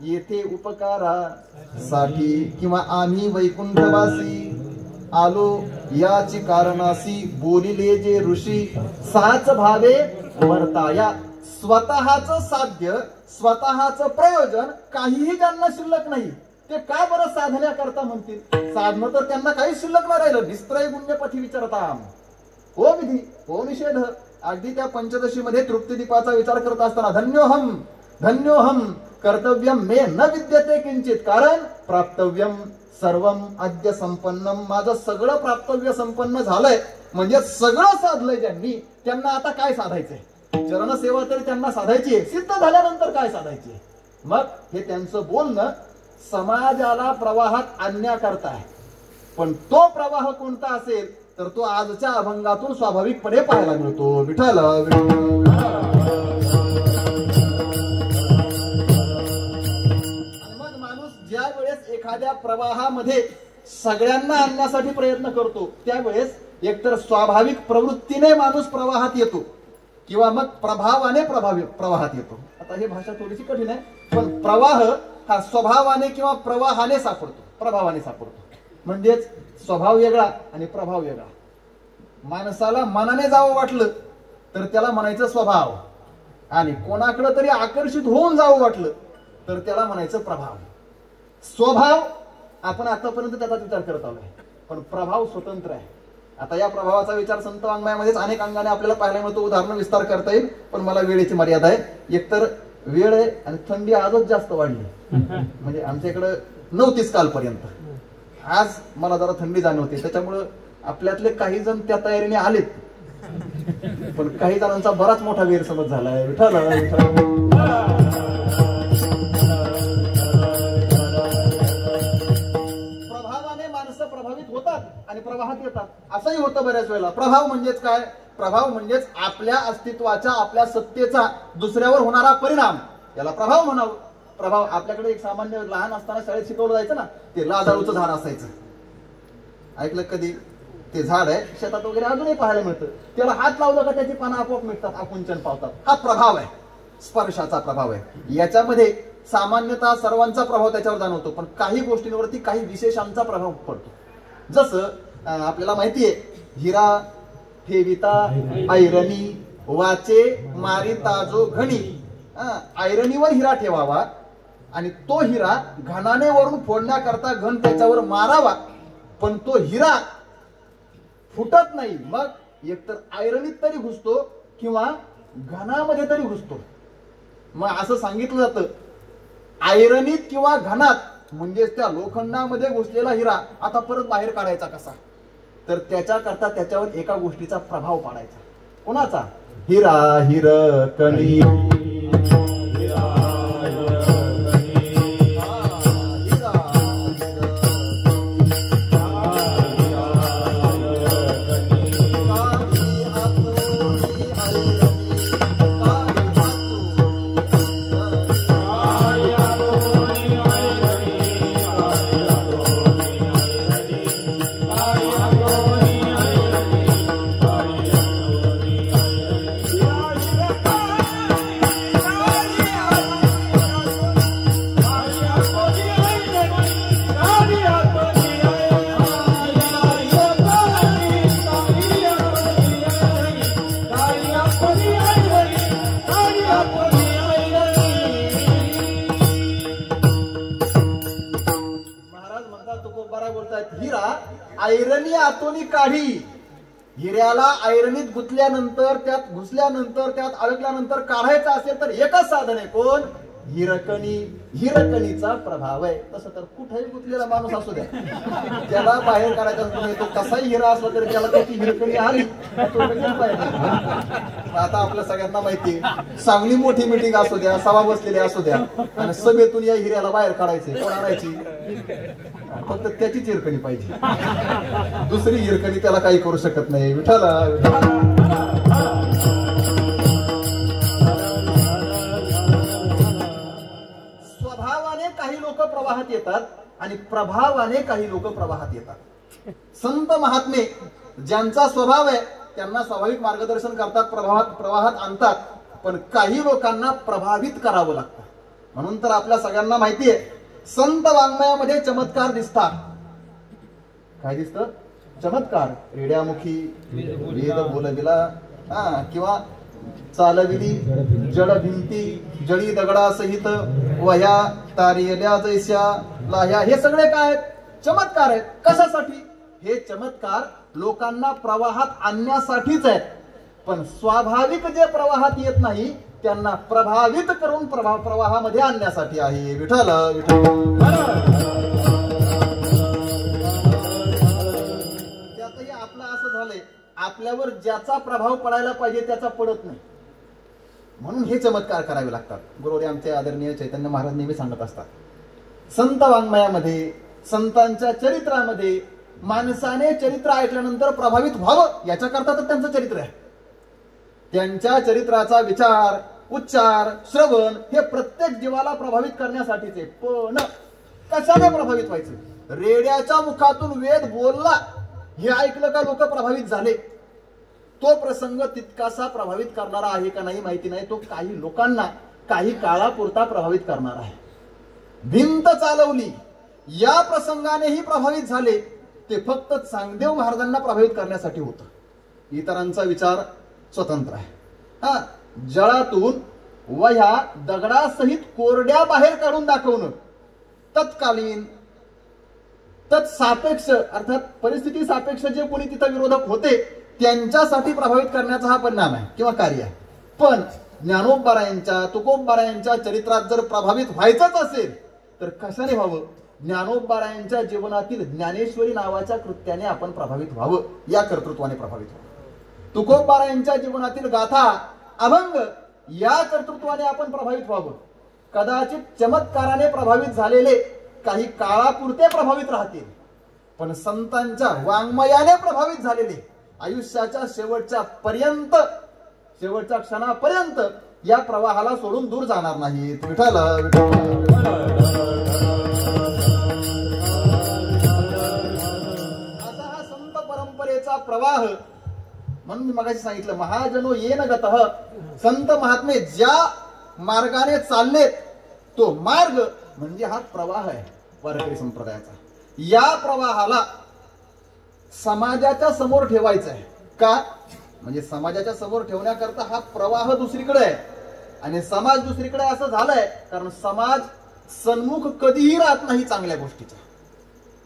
येथे उपकारासाठी किंवा आम्ही वैकुंठवासी आलो याची कारणासी बोलिले जे ऋषी साच भावे वर्ताया. स्वतःच साध्य, स्वतःच प्रयोजन काहीही ज्यांना शिल्लक नाही, ते का बरं साधण्याकरता म्हणतील? साधनं तर त्यांना काही शिल्लक नाही राहिलं. निस्त्रय गुण्यपथी विचारता हो विधी हो निषेध. अगदी त्या पंचदशीमध्ये तृप्तिदीपाचा विचार करत असताना धन्योहम धन्योहम कर्तव्यम मे न विद्यते किंचित कारण प्राप्तव्यम सर्वम अद्य संपन्नम. माझं सगळं प्राप्तव्य संपन्न झालंय, म्हणजे सगळं साधलंय ज्यांनी, त्यांना आता काय साधायचंय? चरणसेवा तरी त्यांना साधायची आहे, सिद्ध झाल्यानंतर काय साधायची आहे? मग हे त्यांचं बोलणं समाजाला प्रवाहात आणण्याकरता आहे. पण तो प्रवाह कोणता असेल तर तो आजच्या अभंगातून स्वाभाविकपणे पाहायला मिळतो. विठ्ठल मग माणूस ज्या वेळेस एखाद्या प्रवाहामध्ये सगळ्यांना आणण्यासाठी प्रयत्न करतो, त्यावेळेस एकतर स्वाभाविक प्रवृत्तीने माणूस प्रवाहात येतो किंवा मग प्रभावाने प्रवाहात येतो. आता ही भाषा थोडीशी कठीण आहे, पण प्रवाह हा स्वभावाने किंवा प्रवाहाने सापडतो, प्रभावाने सापडतो. म्हणजेच स्वभाव वेगळा आणि प्रभाव वेगळा. माणसाला मनाने जावं वाटलं तर त्याला म्हणायचं स्वभाव, आणि कोणाकडे तरी आकर्षित होऊन जावं वाटलं तर त्याला म्हणायचं प्रभाव. स्वभाव आपण आतापर्यंत त्याचा विचार करत आलोय, पण प्रभाव स्वतंत्र आहे. आता या प्रभावाचा विचार संत वाङ्मयामध्येच अनेक अंगाने आपल्याला पाहायला मिळतो. उदाहरण विस्तार करता येईल, पण मला वेळेची मर्यादा आहे. एकतर वेळ आहे आणि थंडी आजच जास्त वाढली. म्हणजे आमच्या इकडं नव्हतीच कालपर्यंत, आज मला जरा थंडी जाणवते. त्याच्यामुळं आपल्यातले काही जण त्या तयारीने आलेत, पण काही जणांचा बराच मोठा गैरसमज झालाय. प्रभावाने माणसं प्रभावित होतात आणि प्रवाहात येतात, असंही होतं बऱ्याच वेळेला. प्रभाव म्हणजेच काय? प्रभाव म्हणजेच आपल्या अस्तित्वाच्या, आपल्या सत्तेचा दुसऱ्यावर होणारा परिणाम, याला प्रभाव म्हणावं. प्रभाव आपल्याकडे एक सामान्य लहान असताना शाळेत शिकवलं जायचं ना, ते लाजाळूचं झाड असायचं. ऐकलं कधी? ते झाड आहे शेतात वगैरे अजूनही पाहायला मिळतं. त्याला हात लावलं का त्याची पानं आपोआप मिळतात, आकुंचन पावतात. हा प्रभाव आहे, स्पर्शाचा प्रभाव आहे. याच्यामध्ये सामान्यतः सर्वांचा प्रभाव त्याच्यावर जाणवतो, पण काही गोष्टींवरती काही विशेषांचा प्रभाव पडतो. जसं आपल्याला माहितीये, हिरा ठेविता ऐरणी वाचे मारिता जो घणी. ऐरणीवर हिरा ठेवावा आणि तो हिरा घणाने वरून फोडण्याकरता घन त्याच्यावर मारावा, पण तो हिरा फुटत नाही. मग एकतर ऐरणीत तरी घुसतो किंवा घनामध्ये तरी घुसतो. मग असं सांगितलं जातं, ऐरणीत किंवा घनात, म्हणजेच त्या लोखंडामध्ये घुसलेला हिरा आता परत बाहेर काढायचा कसा? तर त्याच्याकरता त्याच्यावर एका गोष्टीचा प्रभाव पाडायचा. कोणाचा? हिरा हिरकणी. ऐरणी आतोनी काढी. हिऱ्याला ऐरणीत गुंतल्यानंतर त्यात घुसल्यानंतर त्यात अडकल्यानंतर काढायचा असेल तर एकच साधन आहे. कोण? हिरकणी. हिरकणीचा प्रभाव आहे. तसं तर कुठेही गुंतलेला माणूस असू द्या, त्याला बाहेर काढायचा असतो, तो कसाही हिरा असला तरी त्याला त्याची हिरकणी आली तो लगेच बाहेर. आता आपल्या सगळ्यांना माहिती, चांगली मोठी मीटिंग असू द्या, सभा बसलेली असू द्या, आणि सभेतून या हिऱ्याला बाहेर काढायचे. कोण आणायची? फक्त त्याचीच हिरकणी पाहिजे, दुसरी हिरकणी त्याला काही करू शकत नाही. विठ्ठला. स्वभावाने काही लोक प्रवाहात येतात आणि प्रभावाने काही लोक प्रवाहात येतात. संत महात्मे ज्यांचा स्वभाव आहे त्यांना स्वाभाविक मार्गदर्शन करतात, प्रवाहात आणतात. पण काही लोकांना प्रभावित करावं लागतं. म्हणून तर आपल्या सगळ्यांना माहिती आहे, संत वाङ्मयामध्ये चमत्कार दिसतात. काय दिसतं? चमत्कार. रेड्यामुखी वेद बोलविला, किंवा चालविली जड भिंती, जडी दगडासहित वह्या तारियल्या जैस्या लाह्या. हे सगळे काय आहेत? चमत्कार आहेत. कशासाठी? हे चमत्कार लोकांना प्रवाहात आणण्यासाठीच आहेत. पण स्वाभाविक जे प्रवाहात येत नाही त्यांना प्रभावित करून प्रवाहामध्ये आणण्यासाठी आहे. विठ्ठल. त्यातही आपलं असं झालंय, आपल्यावर ज्याचा प्रभाव पडायला पाहिजे त्याचा पडत नाही, म्हणून हे चमत्कार करावे लागतात. गुरुवर्य आमचे आदरणीय चैतन्य महाराज नेहमी सांगत असतात, संत वाङ्मयामध्ये, संतांच्या चरित्रामध्ये माणसाने चरित्र ऐकल्यानंतर प्रभावित व्हावं याच्याकरता तर त्यांचं चरित्र आहे. त्यांच्या चरित्राचा विचार, उच्चार, श्रवण हे प्रत्येक जीवाला प्रभावित करण्यासाठीच आहे. पण कशाने प्रभावित व्हायचं? रेड्याच्या मुखातून वेद बोलला हे ऐकलं का लोक प्रभावित झाले. तो प्रसंग तितकासा प्रभावित करणारा आहे का नाही माहिती नाही, तो काही लोकांना काही काळापुरता प्रभावित करणार आहे. भिंत चालवली या प्रसंगानेही प्रभावित झाले, ते फक्त चांगदेव महाराजांना प्रभावित करण्यासाठी होतं. इतरांचा विचार स्वतंत्र आहे. जळातून वह्या दगडासहित कोरड्या बाहेर काढून दाखवणं तत्कालीन तत्सापेक्ष अर्थात परिस्थिती सापेक्ष जे कोणी तिथं विरोधक होते त्यांच्यासाठी प्रभावित करण्याचा हा परिणाम आहे किंवा कार्य आहे. पण ज्ञानोबारायांच्या, तुकोबारायांच्या चरित्रात जर प्रभावित व्हायचंच असेल तर कशाने व्हावं? ज्ञानोबारायांच्या जीवनातील ज्ञानेश्वरी नावाच्या कृत्याने आपण प्रभावित व्हावं, या कर्तृत्वाने प्रभावित व्हावं. तुकोबारायांच्या जीवनातील गाथा, अभंग या कर्तृत्वाने आपण प्रभावित व्हावं. कदाचित चमत्काराने प्रभावित झालेले काही काळापुरते प्रभावित राहतील, पण संतांच्या वाङ्मयाने प्रभावित झालेले आयुष्याच्या शेवटच्या क्षणापर्यंत या प्रवाहाला सोडून दूर जाणार नाहीत. विठ्ठल. असा हा संत परंपरेचा प्रवाह. म्हणून मी मगाशी सांगितलं, महाजनो येन गतः. संत महात्मे ज्या मार्गाने चाललेत तो मार्ग म्हणजे हा प्रवाह आहे वारकरी संप्रदायाचा. या प्रवाहाला समाजाच्या समोर ठेवायचं आहे. का? म्हणजे समाजाच्या समोर ठेवण्याकरता हा प्रवाह दुसरीकडे आहे आणि समाज दुसरीकडे असं झालंय कारण समाज सन्मुख कधीही राहत नाही चांगल्या गोष्टीचा.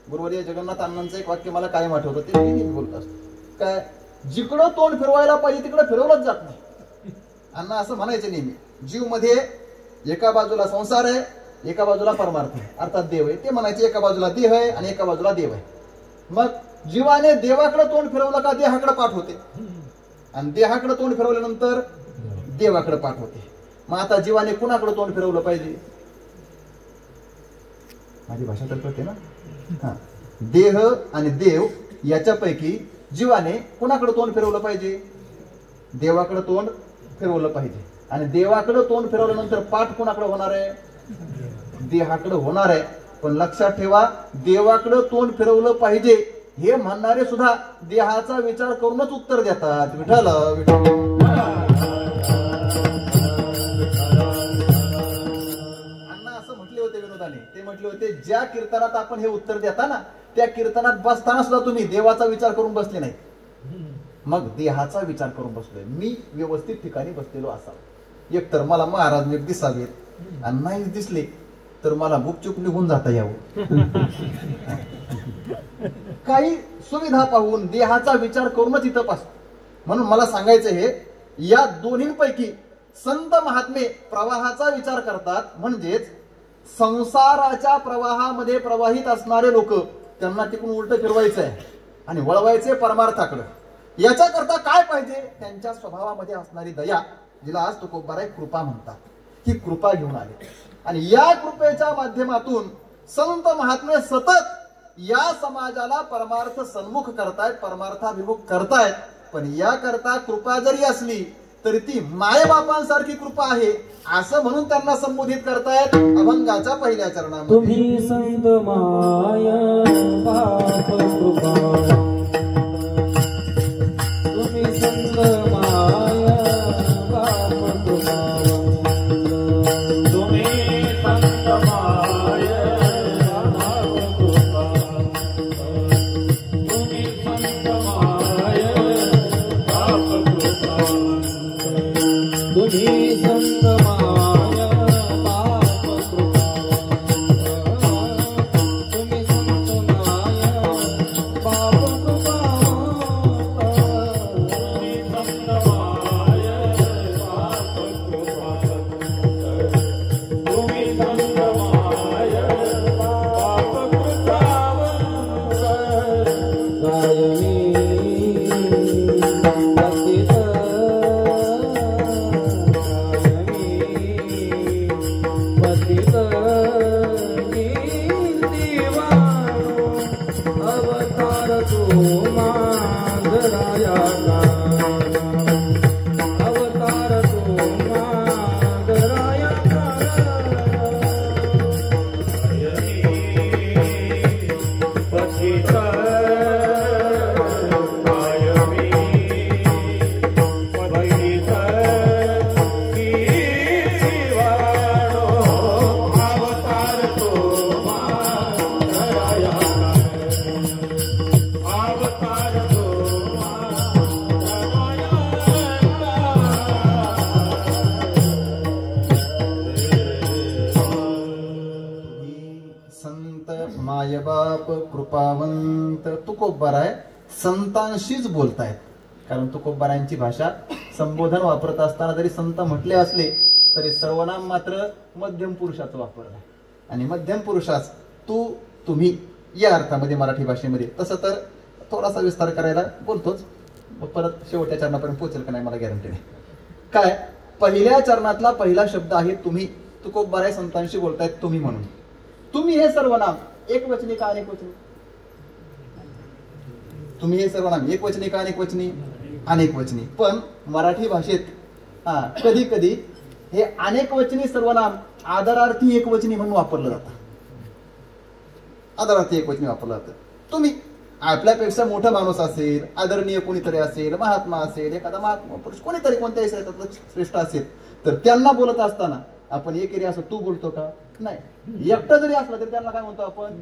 गुरुवर्य जगन्नाथ अण्णांचं एक वाक्य मला कायम आठवतं, ते नेहमी बोलत असतो. काय? जिकडं तोंड फिरवायला पाहिजे तिकडं फिरवलंच जात नाही. अण्णा असं म्हणायचे नेहमी, जीव मध्ये एका बाजूला संसार आहे, एका बाजूला परमार्थ आहे, अर्थात देव आहे. ते म्हणायचे एका बाजूला देह आहे आणि एका बाजूला देव आहे. मग जीवाने देवाकडे तोंड फिरवलं का देहाकडे पाठ होते, आणि देहाकडे तोंड फिरवल्यानंतर देवाकडे पाठ होते. मग आता जीवाने कुणाकडे तोंड फिरवलं पाहिजे? माझी भाषा तर कळते ना? हा, देह आणि देव याच्यापैकी जीवाने कुणाकडे तोंड फिरवलं पाहिजे? देवाकडे तोंड फिरवलं पाहिजे. आणि देवाकडे तोंड फिरवल्यानंतर पाठ कुणाकडे होणार आहे? देहाकडे होणार आहे. पण लक्षात ठेवा, देवाकडे तोंड फिरवलं पाहिजे हे म्हणणारे सुद्धा देहाचा विचार करूनच उत्तर देतात. विठ्ठल विठ्ठल. ते म्हटले होते, ज्या कीर्तनात आपण हे उत्तर देता ना, त्या कीर्तनात बसताना सुद्धा तुम्ही देवाचा विचार करून बसले नाही, मग देहाचा विचार करून बसलोय. मी व्यवस्थित ठिकाणी बसलेलो असावं. एकतर मला महाराज नीट दिसावेत, आणि नाही दिसले तर मला गुपचूप निघून जाता यावं. काही सुविधा पाहून देहाचा विचार करूनच इथं पास. म्हणून मला सांगायचं हे, या दोन्हींपैकी संत महात्मे प्रवाहाचा विचार करतात, म्हणजेच संसाराच्या प्रवाहामध्ये प्रवाहित असणारे लोक, त्यांना तिकडून उलट फिरवायचं आहे आणि वळवायचे परमार्थाकडे. याच्याकरता काय पाहिजे? त्यांच्या स्वभावामध्ये असणारी दया, जिला आज तुकोबाराय कृपा म्हणतात, ही कृपा घेऊन आले. आणि या कृपेच्या माध्यमातून संत महात्मे सतत या समाजाला परमार्थ सन्मुख करतायत, परमार्थाभिमुख करतायत. पण याकरता कृपा जरी असली तरी ती मायबापांसारखी कृपा आहे असं म्हणून त्यांना संबोधित करतायत अभंगाच्या पहिल्या चरणामध्ये. तुम्ही संत माय बाप कृपा, तुम्ही संत माय बाप कृपा, तुम्ही संत माय बाप कृपा, तुम्ही संत माय बाप कृपा, तुम्ही संत माय बाप कृपा, तुम्ही संत माय बाप कृपा, तुम्ही संत माय बाप कृपा, तुम्ही संत माय बाप कृपा, गायमी पतित पतित दीवानो अवतार तू माधराया का, अवतार तू माधराया का, पतित मायबाप कृपावंत. तुकोबाराय संतांशीच बोलतायत, कारण तुकोबारायांची भाषा संबोधन वापरत असताना जरी संत म्हटले असले तरी सर्वनाम मात्र मध्यम पुरुषाचं वापरलं आहे. आणि मध्यम पुरुषास तू तुम्ही या अर्थामध्ये मराठी भाषेमध्ये. तसं तर थोडासा विस्तार करायला बोलतोच, परत शेवटच्या चरणापर्यंत पोहोचेल का नाही मला गॅरंटी नाही. काय, पहिल्या चरणातला पहिला शब्द आहे तुम्ही. तुकोबाराय संतांशी बोलतायत तुम्ही म्हणून. तुम्ही हे सर्वनाम एकवचनी का अनेकवचनी? तुम्ही हे सर्वनाम एकवचनी का अनेकवचनी? अनेकवचनी. पण मराठी भाषेत कधी कधी हे अनेकवचनी सर्वनाम आदरार्थी एकवचनी म्हणून वापरलं जातं. आदरार्थी एकवचनी वापरलं जातं. तुम्ही आपल्यापेक्षा मोठा माणूस असेल, आदरणीय कोणीतरी असेल, महात्मा असेल, एखादा महात्मा पुरुष कोणीतरी कोणत्याही क्षेत्रात श्रेष्ठ असेल, तर त्यांना बोलत असताना आपण एकेरी असं तू बोलतो का? नाही. एकटा जरी असला तरी त्यांना काय म्हणतो आपण?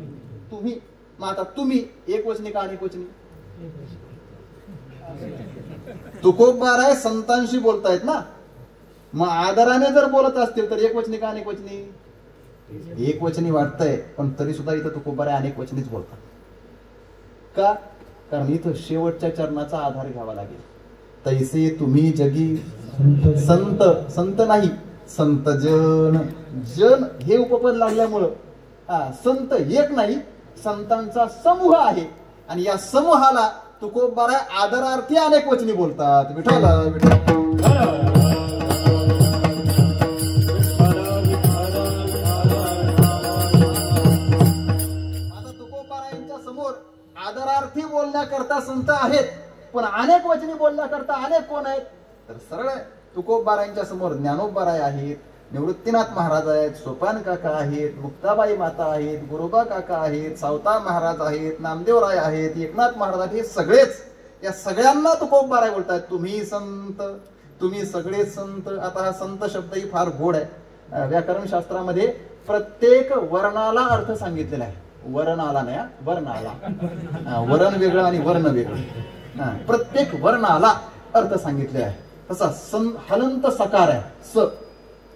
तुम्ही. मग आता तुम्ही एकवचनी का अनेकवचनी? तुकोबाराय संतांशी बोलतायत ना, मग आदराने जर बोलत असतील तर एकवचनी का अनेकवचनी? एकवचनी वाटतंय, पण तरी सुद्धा इथं तुकोबाराय अनेकवचनीच बोलतात. का? कारण इथं शेवटच्या चरणाचा आधार घ्यावा लागेल. तैसे तुम्ही जगी संत. संत नाही, संत जन. जन हे उपपद लागल्यामुळं संत एक नाही, संतांचा समूह आहे. आणि या समूहाला तुकोबाराय आदरार्थी अनेक वचनी बोलतात. विठ्ठल विठ्ठल. आदरार्थी बोलण्याकरता संत आहेत, पण अनेक वचनी बोलण्याकरता अनेक कोण आहेत? तर सरळ तुकोबारायांच्या समोर ज्ञानोबाराय आहेत, निवृत्तीनाथ महाराज आहेत, सोपान काका आहेत, मुक्ताबाई माता आहेत, गुरुबा काका आहेत, सावता महाराज आहेत, नामदेवराय आहेत, एकनाथ महाराज आहेत. हे सगळेच, या सगळ्यांना तुकोबाराय बोलतात. तुम्ही संत, तुम्ही सगळे संत. आता हा संत शब्दही फार गोड आहे. व्याकरण शास्त्रामध्ये प्रत्येक वर्णाला अर्थ सांगितलेला आहे. वर्णाला नाही, वर्णाला. वर्ण वेगळं आणि वर्ण वेगळं. प्रत्येक वर्णाला अर्थ सांगितले आहे. तसा हलंत सकार आहे. स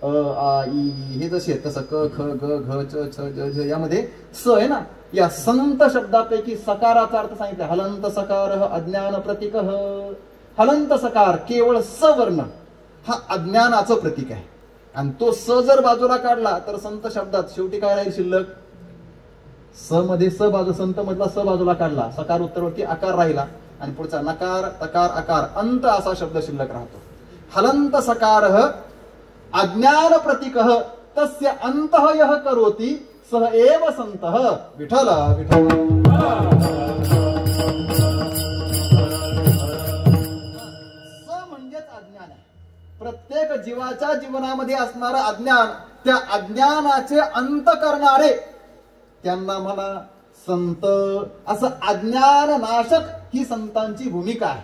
हे जसे तसं क ख ग घ च छ ज झ यामध्ये स आहे ना. या संत शब्दापैकी सकाराचा अर्थ सांगितला. हलंत सकार अज्ञान प्रतीक. हलंत सकार केवळ स वर्ण हा अज्ञानाचं प्रतीक आहे. आणि तो स जर बाजूला काढला तर संत शब्दात शेवटी काय राहील शिल्लक? स मध्ये स बाजू, संत मधला स बाजूला काढला, सकार उत्तरवर्ती आकार राहिला आणि पुढचा नकार तकार आकार अंत असा शब्द शिल्लक राहतो. हलंत सकार अज्ञान प्रतीक तस्य अंतः यः करोति सह एव संतः. विठ्ठल विठ्ठल. स म्हणजेच अज्ञान आहे. प्रत्येक जीवाच्या जीवनामध्ये असणारं अज्ञान, त्या अज्ञानाचे अंत करणारे त्यांना म्हणा संत. असं अज्ञान नाशक ही संतांची भूमिका आहे.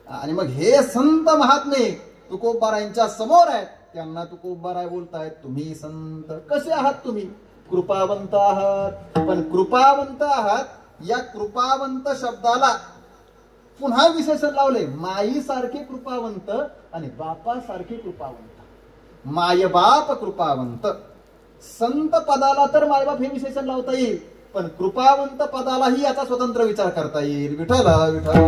आणि मग हे संत महात्मे तुकोबारायांच्या समोर आहेत, त्यांना तुकोबाराय बोलतायत तुम्ही संत. कसे आहात तुम्ही? कृपावंत आहात. पण कृपावंत आहात या कृपावंत शब्दाला पुन्हा विशेषण लावले. माई सारखे कृपावंत आणि बापा सारखे कृपावंत. मायबाप कृपावंत. संत पदाला तर मायबाप हे विशेषण लावता येईल, पण कृपावंत पदालाही याचा स्वतंत्र विचार करता येईल. विठ्ठल विठ्ठल.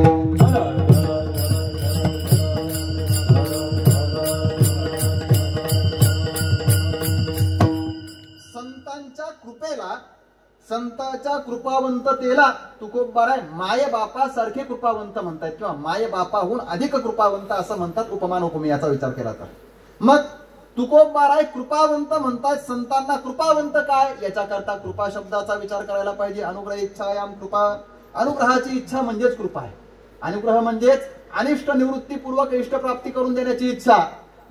संतांच्या कृपेला, संतांच्या कृपावंततेला तुकोबाराय माय बापासारखे कृपावंत म्हणतात किंवा माय बापाहून अधिक कृपावंत असं म्हणतात उपमान उपमेयाचा विचार केला तर. मग तुकोबाराय कृपावंत म्हणतात. संतांना कृपावंत काय? याच्याकरता कृपा शब्दाचा विचार करायला पाहिजे. अनुग्रह इच्छायाम कृपा. अनुग्रहाची इच्छा म्हणजेच कृपा आहे. अनुग्रह म्हणजेच अनिष्ट निवृत्तीपूर्वक इष्ट प्राप्ती करून देण्याची इच्छा.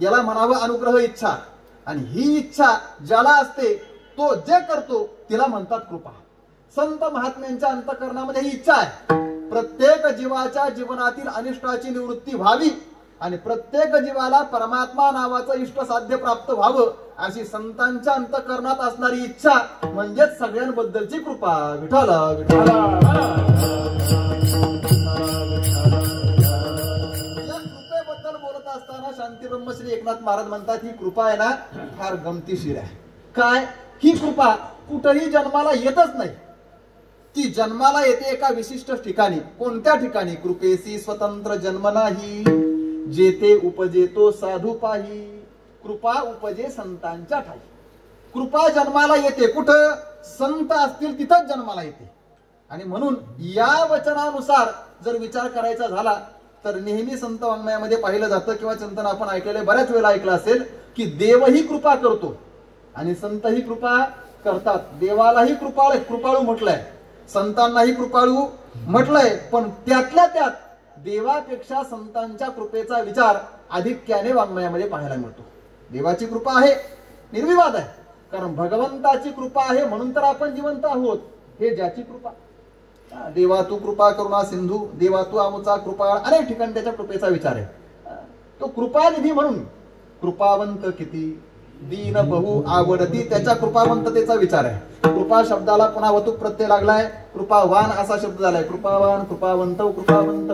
याला म्हणावं अनुग्रह इच्छा. आणि ही इच्छा ज्याला असते तो जे करतो तिला म्हणतात कृपा. संत महात्म्यांच्या अंतःकरणामध्ये ही इच्छा आहे. प्रत्येक जीवाच्या जीवनातील अनिष्टाची निवृत्ती व्हावी आणि प्रत्येक जीवाला परमात्मा नावाचं इष्ट साध्य प्राप्त व्हावं अशी संतांच्या अंतःकरणात असणारी इच्छा म्हणजेच सगळ्यांबद्दलची कृपा. विठ्ठल विठ्ठल. या कृपेबद्दल बोलत असताना शांती ब्रह्मश्री एकनाथ महाराज म्हणतात ही कृपा आहे ना फार गमतीशीर आहे. काय? ही कृपा कुठेही जन्माला येतच नाही. ती जन्माला येते एका विशिष्ट ठिकाणी. कोणत्या ठिकाणी? कृपेसी स्वतंत्र जन्म नाही, जेथे उपजेतो साधू पाही. कृपा उपजे संतांच्या ठाई. कृपा जन्माला येते कुठं? संत असतील तिथंच जन्माला येते. आणि म्हणून या वचनानुसार जर विचार करायचा झाला तर नेहमी संत वाङ्मयामध्ये पाहिलं जातं किंवा चिंतन आपण ऐकलेलं बऱ्याच वेळा ऐकलं असेल की देवही कृपा करतो आणि संतही कृपा करतात. देवालाही कृपाळू म्हटलंय, संतांनाही कृपाळू म्हटलंय, पण त्यातल्या त्यात देवापेक्षा संतांच्या कृपेचा विचार आधिक्याने वाङ्मयामध्ये पाहायला मिळतो. देवाची कृपा आहे निर्विवाद आहे, कारण भगवंताची कृपा आहे म्हणून तर आपण जिवंत आहोत. हे ज्याची कृपा. देवा तू कृपा करुणा सिंधू, देवा तू आमुचा कृपाळ, अनेक ठिकाणी त्याच्या कृपेचा विचार आहे. तो कृपानिधी म्हणून कृपावंत किती दीन बहु आवडती त्याच्या कृपावंततेचा विचार आहे. कृपा शब्दाला पुन्हा वतुक प्रत्यय लागलाय. कृपावान असा शब्द झालाय. कृपावान, कृपावंत, कृपावंत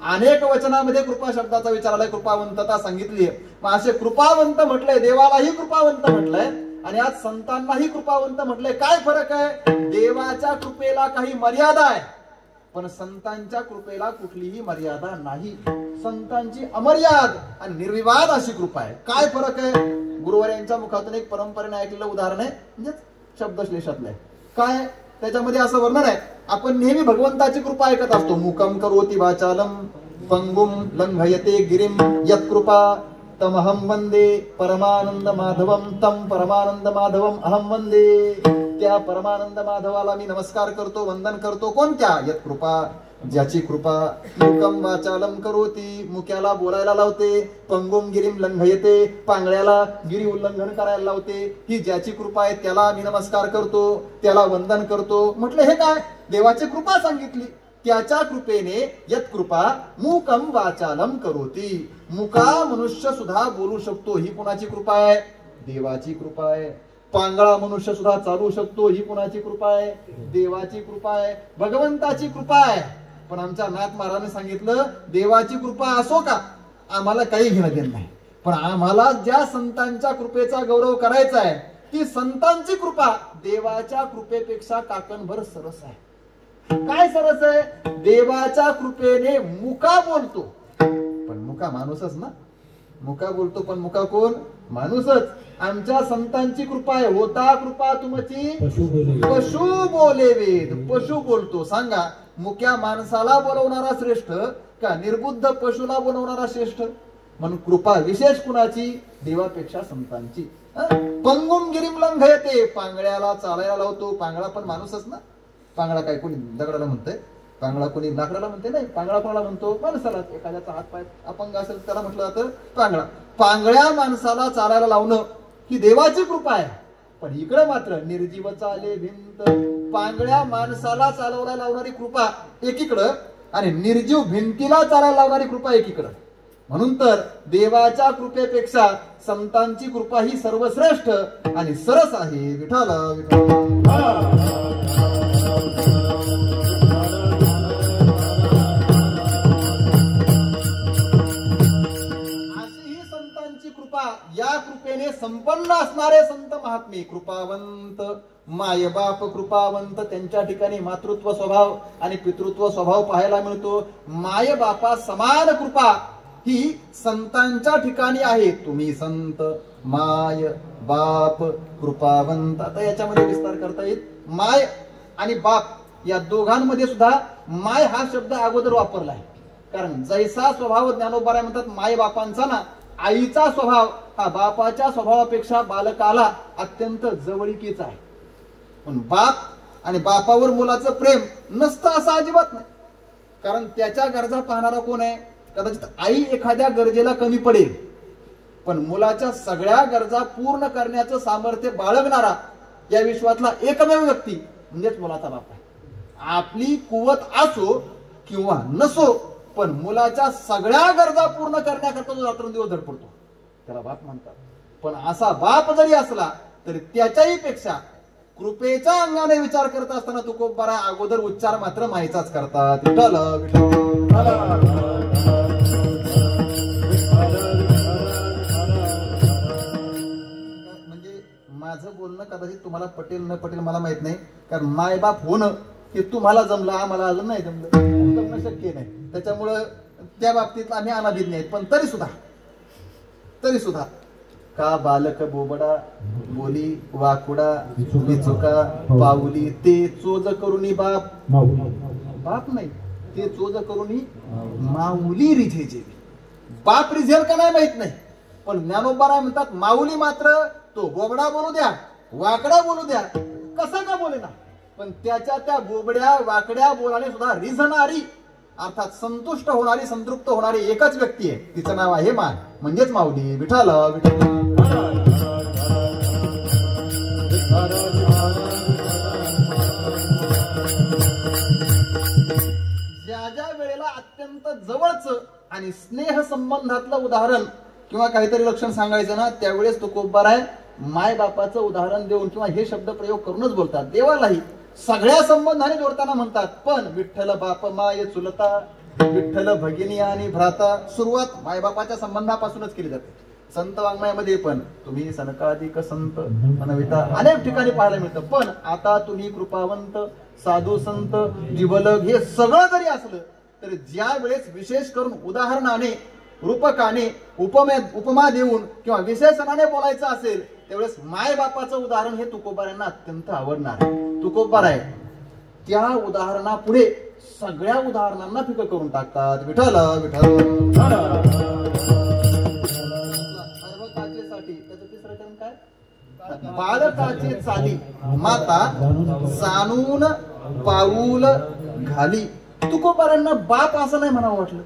अनेक वचनामध्ये कृपा शब्दाचा विचार आलाय. कृपावंतता सांगितली. मग असे कृपावंत म्हटलंय, देवालाही कृपावंत म्हटलंय आणि आज संतांनाही कृपावंत म्हटलंय. काय फरक आहे? देवाच्या कृपेला काही मर्यादा आहे पण संतांच्या कृपेला कुठलीही मर्यादा नाही. संतांची अमर्याद आणि निर्विवाद अशी कृपा आहे. काय फरक आहे? गुरुवार यांच्या मुखातून एक परंपरेने ऐकलेलं उदाहरण आहे, म्हणजे शब्दश्लेषातलं आहे. काय? त्याच्यामध्ये असं वर्णन आहे. आपण नेहमी भगवंताची कृपा ऐकत असतो. मुकम करोति वाचालम पंगुम लंघयते गिरिम यत्कृपा तमहम वंदे परमानंद माधवम तम परमानंद माधवम अहम वंदे. त्या परमानंद माधवाला मी नमस्कार करतो, वंदन करतो. कोणत्या? यत्कृपा, ज्याची कृपा. मुकम वाचालम करोती, मुक्याला बोलायला लावते. पंगुम गिरीम लंघयते, पांगळ्याला गिरी उल्लंघन करायला लावते. ही ज्याची कृपा आहे त्याला मी नमस्कार करतो, त्याला वंदन करतो. म्हटलं हे काय? देवाची कृपा सांगितली. त्याच्या कृपेने यत्कृपा मुकम वाचालम करोती. मुका मनुष्य सुद्धा बोलू शकतो, ही कुणाची कृपा आहे? देवाची कृपा आहे. पांगळा मनुष्य सुद्धा चालू शकतो, ही कुणाची कृपा आहे? देवाची कृपा आहे, भगवंताची कृपा आहे. पण आमच्या नाथ महाराजांनी सांगितलं देवाची कृपा असो का, आम्हाला काही घेणं देणं नाही, पण आम्हाला ज्या संतांच्या कृपेचा गौरव करायचा आहे ती संतांची कृपा देवाच्या कृपेपेक्षा काकणभर सरस आहे. काय सरस आहे? देवाच्या कृपेने मुका बोलतो, पण मुका माणूसच ना. मुका बोलतो पण मुका कोण? माणूसच. आमच्या संतांची कृपा आहे. होता कृपा तुमची पशु बोले वेद. पशु बोलतो. सांगा, मुक्या माणसाला बोलवणारा श्रेष्ठ का निर्बुद्ध पशुला बोलवणारा श्रेष्ठ? म्हणून कृपा विशेष कुणाची? देवापेक्षा संतांची. पंगुम गिरीम लंघयते, पांगळ्याला चालायला लावतो. पांगळा पण माणूसच ना. पांगळा काय कोणी दगडाला म्हणतंय? पांगळा कोणी लाकडाला म्हणते? नाही. पांगळा कोणाला म्हणतो? माणसाला. एखाद्याचा हात पाय अपंग असेल त्याला म्हटलं जातं पांगळा. पांगळ्या माणसाला चालायला लावणं ही देवाची कृपा आहे. पण इकडे मात्र निर्जीव चाले भिंत. पांगळ्या माणसाला चालवला लावणारी कृपा एकीकडं आणि निर्जीव भिंतीला चालायला लावणारी कृपा एकीकडं. म्हणून तर देवाच्या कृपेपेक्षा संतांची कृपा ही सर्वश्रेष्ठ आणि सरस आहे. विठ्ठल या कृपेने संपन्न असणारे संत महात्मे कृपावंत. मायबाप कृपावंत, त्यांच्या ठिकाणी मातृत्व स्वभाव आणि पितृत्व स्वभाव पाहायला मिळतो. मायबापा समान कृपा ही संतांच्या ठिकाणी आहे. तुम्ही संत, माय बाप, कृपावंत. आता याच्यामध्ये विस्तार करता येईल. माय आणि बाप या दोघांमध्ये सुद्धा माय हा शब्द अगोदर वापरला आहे. कारण जैसा स्वभाव ज्ञानोबा म्हणतात माय बापांचा ना, आईचा स्वभाव हा बापाच्या स्वभावापेक्षा बालकाला अत्यंत जवळीकीचा आहे. पण बाप आणि बापावर मुलाचं प्रेम नसतं असं अजिबात नाही. कारण त्याच्या गरजा पाहणारा कोण आहे? कदाचित आई एखाद्या गरजेला कमी पडेल, पण मुलाच्या सगळ्या गरजा पूर्ण करण्याचं सामर्थ्य बाळगणारा या विश्वातला एकमेव व्यक्ती म्हणजेच मुलाचा बाप आहे. आपली कुवत असो किंवा नसो, पण मुलाच्या सगळ्या गरजा पूर्ण करण्याकरता जो रात्रंदिवस धडपडतो त्याला बाप म्हणतात. पण असा बाप जरी असला तरी त्याच्याही पेक्षा कृपेच्या अंगाने विचार करत असताना तुकोबारा अगोदर उच्चार मात्र माईचाच करतात. विठ्ठल म्हणजे माझं बोलणं कदाचित तुम्हाला पटेल न पटेल मला माहित नाही, कारण मायबाप होणं हे तुम्हाला जमलं, आम्हाला अजून नाही जमलं, शक्य नाही. त्याच्यामुळं त्या बाबतीत आम्ही अनाभिज्ञ नाहीत. पण तरी सुद्धा का बालक बोबडा बोली वाकुडा चुका पाऊली ते चोज करुनी बाप. बाप नाही, ते चोज करुनी माऊली रिझेजे. बाप रिझेल का नाही माहित नाही, पण ज्ञानोबा म्हणतात माऊली मात्र तो बोबडा बोलू द्या, वाकडा बोलू द्या, कसं का बोले ना, पण त्याच्या त्या बोबड्या वाकड्या बोलाने सुद्धा रिझणारी अर्थात संतुष्ट होणारी, संतृप्त होणारी एकच व्यक्ती आहे. तिचं नाव आहे माय, म्हणजेच माऊली. विठ्ठल ज्या वेळेला अत्यंत जवळचं आणि स्नेह संबंधातलं उदाहरण किंवा काहीतरी लक्षण सांगायचं ना, त्यावेळेस तुकोबार आहे माय बापाचं उदाहरण देऊन किंवा हे शब्द प्रयोग करूनच बोलतात. देवालाही सगळ्या संबंधाने जोडताना म्हणतात, पण विठ्ठल बाप माय चुलता, विठ्ठल भगिनी आणि भ्राता. सुरुवात मायबापाच्या संबंधापासूनच केली जाते. संत वाङ्मयामध्ये पण तुम्ही सनकाधिक संत म्हणविता अनेक ठिकाणी पाहायला मिळतं. पण आता तुम्ही कृपावंत, साधू संत, जिवलग हे सगळं जरी असलं तरी ज्या वेळेस विशेष करून उदाहरणाने, रूपकाने, उपमा देऊन किंवा विशेषणाने बोलायचं असेल त्यावेळेस माय बापाचं उदाहरण हे तुकोबार यांना अत्यंत आवडणार. तुकोबार आहे त्या उदाहरणापुढे सगळ्या उदाहरणांना फिकं करून टाकतात. विठ्ठल विठ्ठल. सर्वकाचेसाठी त्याचं तिसरं टर्म काय? बाळकाचे चाली माता जाणून पाऊल घाली. तुकोबारांना बाप असं नाही म्हणावं वाटलं.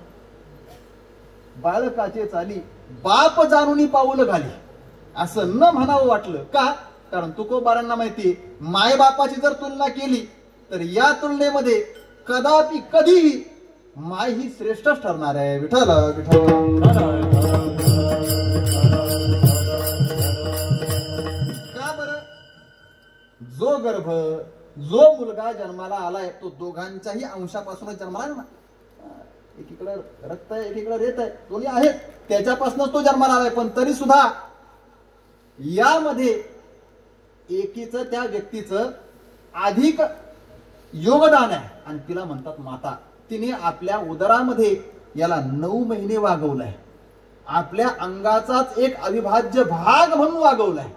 बाळकाचे चाली बाप जाणून पाऊल घाली असं न म्हणावं वाटलं का? कारण तुकोबारांना माहिती माय बापाची जर तुलना केली तर या तुलनेमध्ये कदापि कधीही माय ही श्रेष्ठच ठरणार आहे. विठ्ठल विठ्ठल. का बरं? जो गर्भ जो मुलगा जन्माला आलाय तो दोघांच्याही अंशापासूनच जन्माला ना. एकीकडे रक्त आहे एकीकडे रेत आहे, दोन्ही आहेत, त्याच्यापासूनच तो जन्माला आलाय. पण तरी सुद्धा यामध्ये एकीचं त्या व्यक्तीचं अधिक योगदान आहे आणि तिला म्हणतात माता. तिने आपल्या उदरामध्ये याला 9 महिने वागवलाय. आपल्या अंगाचाच एक अविभाज्य भाग म्हणून वागवलाय.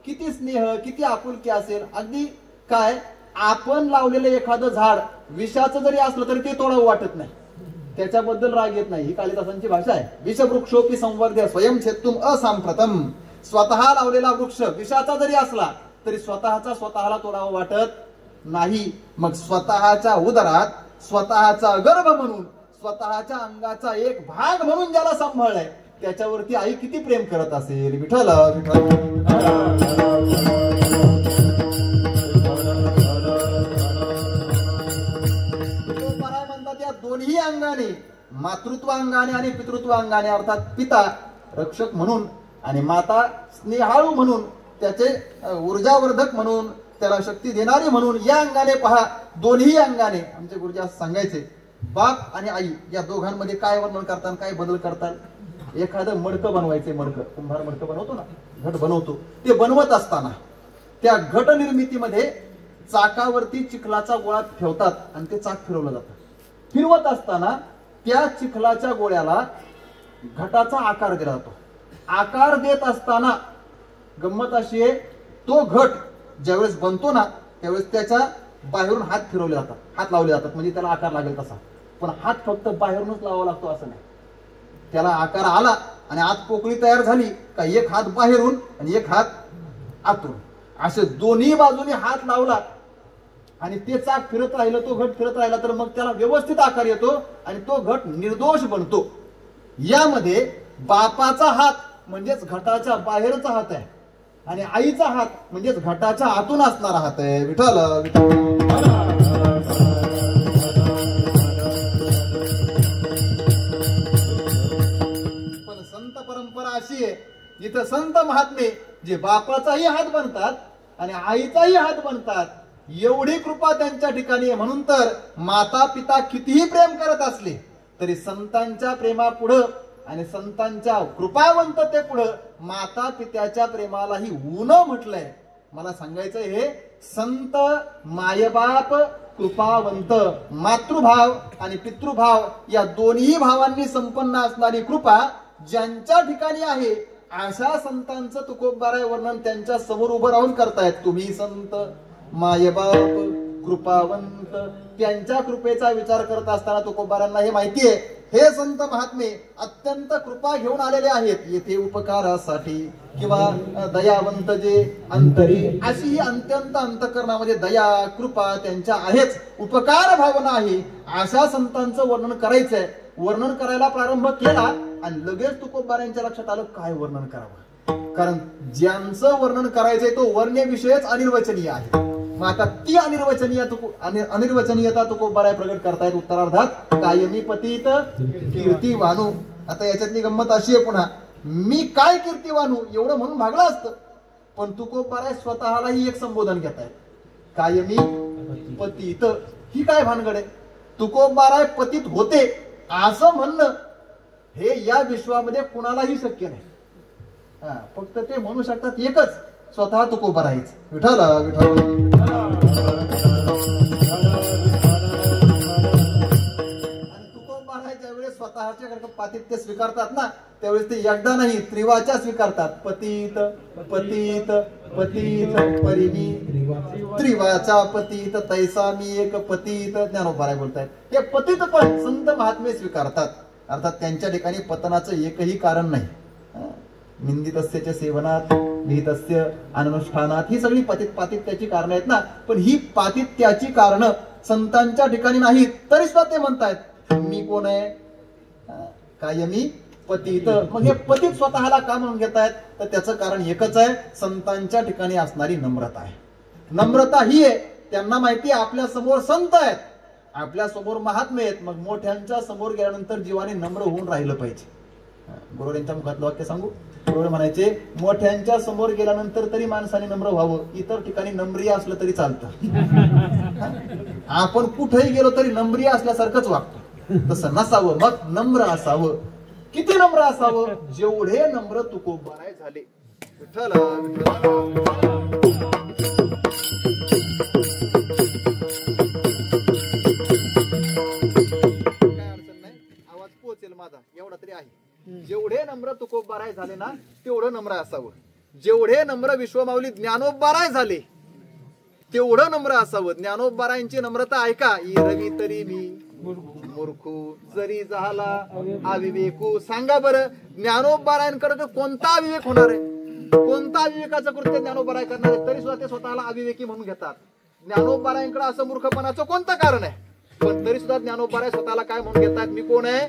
किती स्नेह किती आपुलकी असेल. अगदी काय आपण लावलेलं एखादं झाड विषाचं जरी असलं तरी ते तोडावं वाटत नाही, त्याच्याबद्दल राग येत नाही. ही कालिदासांची भाषा आहे. विषवृक्षोपी संवर्ध्य स्वयं छेत्तुम असांप्रतम. स्वतः लावलेला वृक्ष विषाचा जरी असला तरी स्वतःला तोडावं वाटत नाही. मग स्वतःच्या उदरात स्वतःचा गर्भ म्हणून स्वतःच्या अंगाचा एक भाग म्हणून ज्याला सांभाळलाय त्याच्यावरती आई किती प्रेम करत असेल. विठ्ठल विठ्ठल. म्हणतात या दोन्ही अंगाने मातृत्व अंगाने आणि पितृत्व अंगाने अर्थात पिता रक्षक म्हणून आणि माता स्नेहाळू म्हणून, त्याचे ऊर्जावर्धक म्हणून, त्याला शक्ती देणारी म्हणून या अंगाने पहा. दोन्ही अंगाने आमचे गुरुजी असं सांगायचे बाप आणि आई या दोघांमध्ये काय वर्णन करतात काय बदल करतात. एखादं मडकं बनवायचे, मडकं कुंभार मडकं बनवतो ना, घट बनवतो. ते बनवत असताना त्या घट निर्मितीमध्ये चाकावरती चिखलाचा गोळा ठेवतात आणि ते चाक फिरवलं जातं. फिरवत असताना त्या चिखलाच्या गोळ्याला घटाचा आकार दिला जातो. आकार देत असताना गंमत अशी आहे, तो घट ज्यावेळेस बनतो ना त्यावेळेस त्याच्या बाहेरून हात फिरवले जातात, हात लावले जातात म्हणजे त्याला आकार लागेल तसा. पण हात फक्त बाहेरूनच लावावा लागतो असं नाही. त्याला आकार आला आणि आत पोकळी तयार झाली का एक हात बाहेरून आणि एक हात आतून असे दोन्ही बाजूने हात लावला आणि ते चाक फिरत राहिलं, तो घट फिरत राहिला तर मग त्याला व्यवस्थित आकार येतो आणि तो घट निर्दोष बनतो. यामध्ये बापाचा हात म्हणजेच घटाच्या बाहेरचा हात आहे आणि आईचा हात म्हणजेच घटाच्या आतून असणारा हात आहे. विठ्ठल पण संत परंपरा अशी आहे जिथं संत महात्मे जे बापाचाही हात बनतात आणि आईचाही हात बनतात, एवढी कृपा त्यांच्या ठिकाणी आहे. म्हणून तर माता पिता कितीही प्रेम करत असले तरी संतांच्या प्रेमापुढं आणि संतांच्या कृपावंततेपुढं माता पित्याच्या प्रेमालाही ऊन म्हटलंय. मला सांगायचं हे संत मायबाप कृपावंत मातृभाव आणि पितृभाव या दोन्ही भावांनी संपन्न असणारी कृपा ज्यांच्या ठिकाणी आहे अशा संतांचं तुकोबाराय वर्णन त्यांच्या समोर उभं राहून करतायत. तुम्ही संत मायबाप कृपावंत त्यांच्या कृपेचा विचार करत असताना तुकोबारांना हे माहितीये हे संत महात्मे अत्यंत कृपा घेऊन आलेले आहेत. येथे उपकारासाठी किंवा दयावंत जे अंतरी अशी ही अत्यंत अंतकरणामध्ये दया कृपा त्यांच्या आहेच, उपकार भावना आहे. अशा संतांचं वर्णन करायचंय. वर्णन करायला प्रारंभ केला आणि लगेच तुकोबारांच्या लक्षात आलं काय वर्णन करावं. कारण ज्यांचं वर्णन करायचंय तो वर्ण्यविषयच अनिर्वचनीय आहे. मग आता ती अनिर्वचनीयता तुकोबाराय प्रगट करतायत उत्तरार्धात. कायमी पतित कीर्ती वानू. आता याच्यातली गंमत अशी आहे पुन्हा, मी काय कीर्ती वानू एवढं म्हणून भागलं असतं, पण तुकोबाराय स्वतःलाही एक संबोधन घेत आहेत. कायमी पतित ही काय भानगड आहे. तुकोबाराय पतित होते असं म्हणणं हे या विश्वामध्ये कुणालाही शक्य नाही. फक्त ते म्हणू शकतात एकच, स्वतः तुकोबारायच. विठ्ठल विठ्ठल. आणि तुकोबाराय ज्यावेळेस स्वतःच्या पातित्य स्वीकारतात ना त्यावेळेस ते एकदा नाही त्रिवाच्या स्वीकारतात. पतित पतित पतीत परिणी त्रिवाचा पतीत तैसा मी एक पतीत. ज्ञानोबा राय बोलतायत हे पतित पण संत महात्मे स्वीकारतात. अर्थात त्यांच्या ठिकाणी पतनाचं एकही कारण नाही. निंदितस्यच्या सेवनात विहितस्य अनुष्ठानात ही सगळी पातित्याची कारण आहेत ना. पण ही पातित्याची कारण संतांच्या ठिकाणी नाहीत. तरी सुद्धा ते म्हणतायत मी कोण आहे कायमी पतित. मग हे पतित स्वतःला का म्हणून घेत आहेत तर त्याचं कारण एकच आहे, संतांच्या ठिकाणी असणारी नम्रता आहे. नम्रता ही आहे त्यांना माहिती आपल्या समोर संत आहेत, आपल्या समोर महात्मे आहेत. मग मोठ्यांच्या समोर गेल्यानंतर जीवाने नम्र होऊन राहिलं पाहिजे. गुरुवर यांच्या मुखातलं वाक्य सांगू. गुरुवर म्हणायचे मोठ्यांच्या समोर गेल्यानंतर तरी माणसाने नम्र व्हावं, इतर ठिकाणी नम्रिय असलं तरी चालतं. आपण कुठेही गेलो तरी नम्रिय असल्यासारखंच वागतो, तसं नसावं. मग नम्र असावं. किती नम्र असावं? जेवढे नम्र तुकोबाराय झाले. विठ्ठल आवाज पोहोचेल माझा एवढा तरी आहे. जेवढे नम्र तुकोबाराय झाले ना तेवढं नम्र असावं. जेवढे नम्र विश्वमाऊली ज्ञानोबाराय झाले तेवढं नम्र असावं. ज्ञानोबारायांची नम्रता ऐका. रवी तरी मी मूर्खू जरी झाला अविवेकू. सांगा बरं ज्ञानोबारायांकडे कोणता अविवेक होणार आहे? कोणता अविवेकाचं कृत्य ज्ञानोबाराय करणार आहे? तरी सुद्धा ते स्वतःला अविवेकी म्हणून घेतात. ज्ञानोबारायांकडे असं मूर्खपणाचं कोणतं कारण आहे? पण तरी सुद्धा ज्ञानोबाराय स्वतःला काय म्हणून घेतात? मी कोण आहे?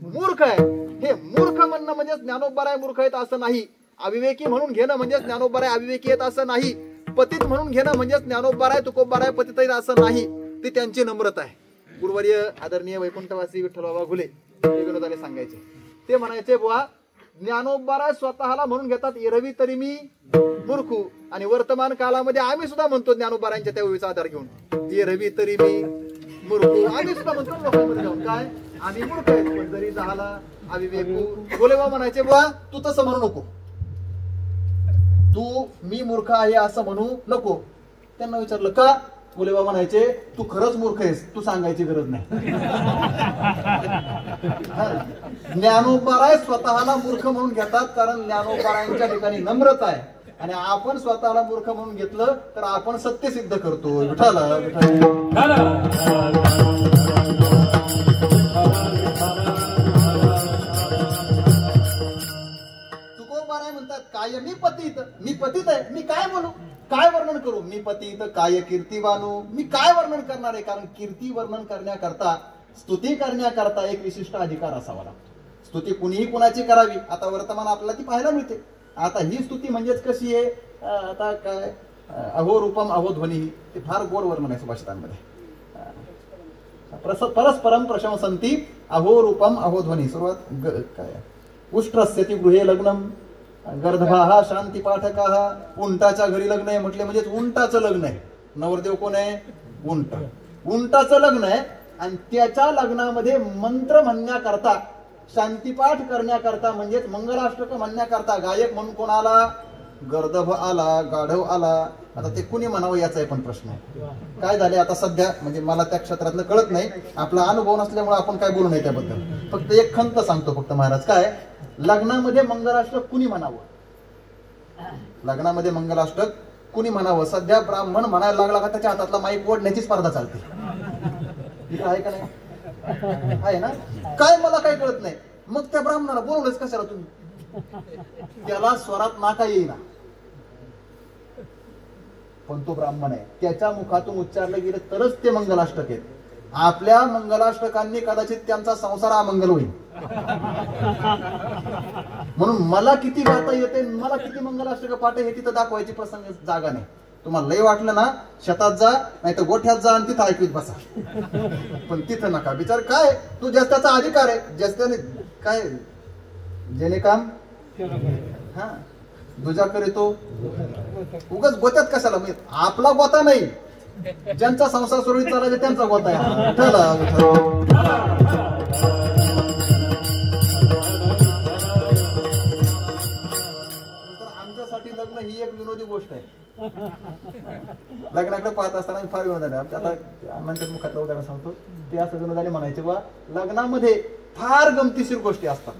मूर्ख आहे. हे मूर्ख म्हणणं म्हणजे ज्ञानोबाराय मूर्ख आहेत असं नाही. अविवेकी म्हणून घेणं म्हणजे ज्ञानोबाराय अविवेकी आहेत असं नाही. पतित म्हणून घेणं म्हणजे ज्ञानोबाराय तुकोबाराय पतित आहेत असं नाही. ती त्यांची नम्रता आहे. गुरुवर्य आदरणीय वैकुंठवासी विठ्ठल बाबा घुले हे विनोदाने सांगायचे. ते म्हणायचे बुवा ज्ञानोबाराय स्वतःला म्हणून घेतात एरवी तरी मी मूर्खू. आणि वर्तमान काळामध्ये आम्ही सुद्धा म्हणतो ज्ञानोबारायांच्या त्या ओळीचा आधार घेऊन एरवी तरी मी मूर्खू. आम्ही सुद्धा म्हणतो लोकांमध्ये जाऊन काय आम्ही मूर्ख आहेत. पण जरी झाला अविवेकू. बोलेबा म्हणायचे बुवा तू तसं म्हणू नको, तू मी मूर्ख आहे असं म्हणू नको. त्यांना विचारलं का? बोलेबा म्हणायचे तू खरंच मूर्ख आहेस, तू सांगायची गरज नाही. ज्ञानोबाराय स्वतःला मूर्ख म्हणून घेतात कारण ज्ञानोबारायांच्या ठिकाणी नम्रता आहे. आणि आपण स्वतःला मूर्ख म्हणून घेतलं तर आपण सत्य सिद्ध करतो. विठाला तुकोबाराय म्हणतात काय मी पतित. मी पतित आहे. मी काय बोलू, काय वर्णन करू? मी पतित काय कीर्तिवानू. मी काय वर्णन करणार आहे? कारण कीर्ती वर्णन करण्याकरता स्तुती करण्याकरता एक विशिष्ट अधिकार असावा लागतो. स्तुती कुणीही कुणाची करावी. आता वर्तमान आपल्याला ती पाहायला मिळते. आता ही स्तुती म्हणजेच कशी आहे? आता काय अहो रूपम अहो ध्वनी ते फार गोड वर्णन आहे सुभाषितांमध्ये. परस्परम प्रशंसन्ति अहो रूपम अहो ध्वनी. सुरुवात काय उष्ट्रस्य ती गृहे लग्नम गर्धभाहा शांती पाठकाहा. उंटाच्या घरी लग्न आहे म्हटले म्हणजेच उंटाचं लग्न आहे. नवरदेव कोण आहे? उंट. उंटाचं लग्न आहे आणि त्याच्या लग्नामध्ये मंत्र म्हणण्याकरता शांतीपाठ करण्याकरता म्हणजेच मंगलाष्टक म्हणण्याकरता गायक म्हणून कोण आला? गर्दभ आला, गाढव आला. आता ते कुणी म्हणावं याचा पण प्रश्न आहे. काय झाले आता सध्या म्हणजे मला त्या क्षेत्रातलं कळत नाही, आपला अनुभव नसल्यामुळे आपण काय बोलू नये त्याबद्दल. फक्त एक खंत सांगतो फक्त महाराज. काय लग्नामध्ये मंगलाष्टक कुणी म्हणावं? लग्नामध्ये मंगलाष्टक कुणी म्हणावं? सध्या ब्राह्मण म्हणायला लागला का त्याच्या हातातला माईक ओढण्याची स्पर्धा चालते. इथं आहे का नाही? आहे ना? काय मला काही कळत नाही. मग त्या ब्राह्मणाला बोलवलंच कशाला तुम्ही? त्याला स्वरात नाका येईना पण तो ब्राह्मण आहे. त्याच्या मुखातून उच्चारलं गेलं तरच ते मंगलाष्टक आहेत. आपल्या मंगलाष्टकांनी कदाचित त्यांचा संसार अमंगल होईल. म्हणून मला किती गाता येते, मला किती मंगलाष्टक पाठ हे तिथं दाखवायची प्रसंग जागा नाही. तुम्हाला लय वाटलं ना शेतात जा नाही तर गोठ्यात जा आणि तिथं ऐकवीत बसा. पण तिथं नका. विचार काय तू ज्याचा अधिकार आहे. ज्याने काय जेणे काम हा दुजा करीतो. उगाच गोत्यात कशाला? आपला गोता नाही, ज्यांचा संसार सुरळीत चालायचा त्यांचा गोता आहे. आमच्यासाठी लग्न ही एक विनोदी गोष्ट आहे. लग्नाकडे पाहत असताना फार विनोद आहे. आता अण्णांच्या मुखातलं उदाहरण सांगतो. ते असं विनोदाने म्हणायचे बा लग्नामध्ये फार गमतीशीर गोष्टी असतात.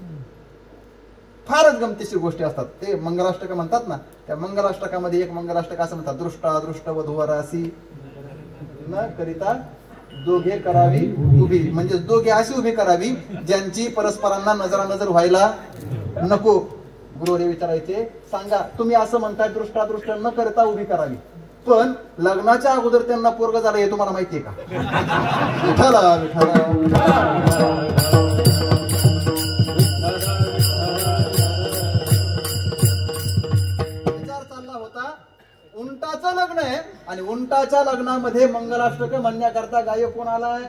फारच गमतीशीर गोष्टी असतात. ते मंगलाष्टक म्हणतात ना, त्या मंगलाष्टकामध्ये एक मंगलाष्टक असं म्हणतात, दृष्टा दृष्ट वधूवरासी न करिता दोघे करावी उभी, म्हणजे दोघे अशी उभी करावी ज्यांची परस्परांना नजरानजर व्हायला नको. गुरुदेव विचारायचे, सांगा तुम्ही असं म्हणताय दृष्टादृष्ट न करता उभी करावी, पण लग्नाच्या अगोदर त्यांना पोरग झालं हे तुम्हाला माहितीये का? विठाला विठाला उंटाचं लग्न आहे आणि उंटाच्या लग्नामध्ये मंगलाष्टक म्हणण्याकरता गायक कोण आलाय?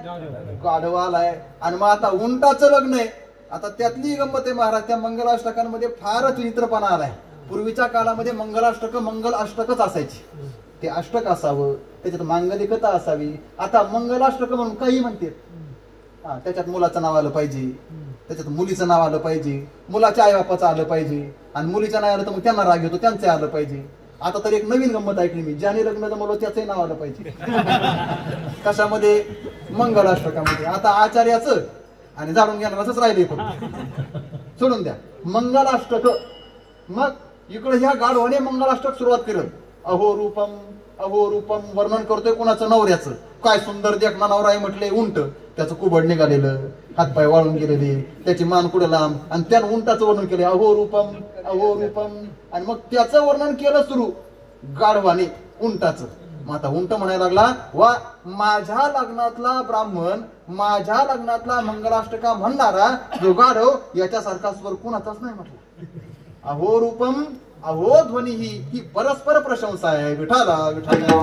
गाढव आलाय. आणि मग आता उंटाचं लग्न आहे, आता त्यातली गंमत आहे महाराज, त्या मंगलाष्टकांमध्ये फारच विचित्रपणा आलाय. पूर्वीच्या काळामध्ये मंगलाष्टक मंगल अष्टकच असायची, ते अष्टक असावं, त्याच्यात मांगलिकता असावी. आता मंगलाष्टक म्हणून काही म्हणते, त्याच्यात मुलाचं नाव आलं पाहिजे, त्याच्यात मुलीचं नाव आलं पाहिजे, मुलाच्या आईबापाचं आलं पाहिजे, आणि मुलीचं नाही आलं तर मग त्यांना राग येतो, त्यांचं आलं पाहिजे. आता तर एक नवीन गंमत ऐकली मी, ज्याने लग्न जमवलं त्याचंही नाव आलं पाहिजे. कशामध्ये? मंगलाष्टकामध्ये. आता आचार्याचं आणि जाणून घेणारच राहिले, सोडून द्या मंगलाष्टक. मग इकडे ह्या गाढवाने मंगलाष्टक सुरुवात करत, अहो रूपम वर्णन करतोय कोणाचं? नवऱ्याचं. काय सुंदर देखना नवरा आहे म्हटले, उंट, त्याचं कुबड निघालेलं, हातपाय वाळून गेलेले, त्याची मान कुठे लांब, आणि त्यानं उंटाचं वर्णन केलं, अहो रूपम. आणि मग त्याचं वर्णन केलं सुरू गाढवाने उंटाचं. मग आता उंट म्हणायला लागला, वा, माझ्या लग्नातला ब्राह्मण, माझ्या लग्नातला मंगलाष्टका म्हणणारा जो गाढव, याच्यासारखा स्वर कुणाचाच नाही म्हटलं. अहो रूपम अहो ध्वनी ही परस्पर प्रशंसा आहे. विठाला विठाला.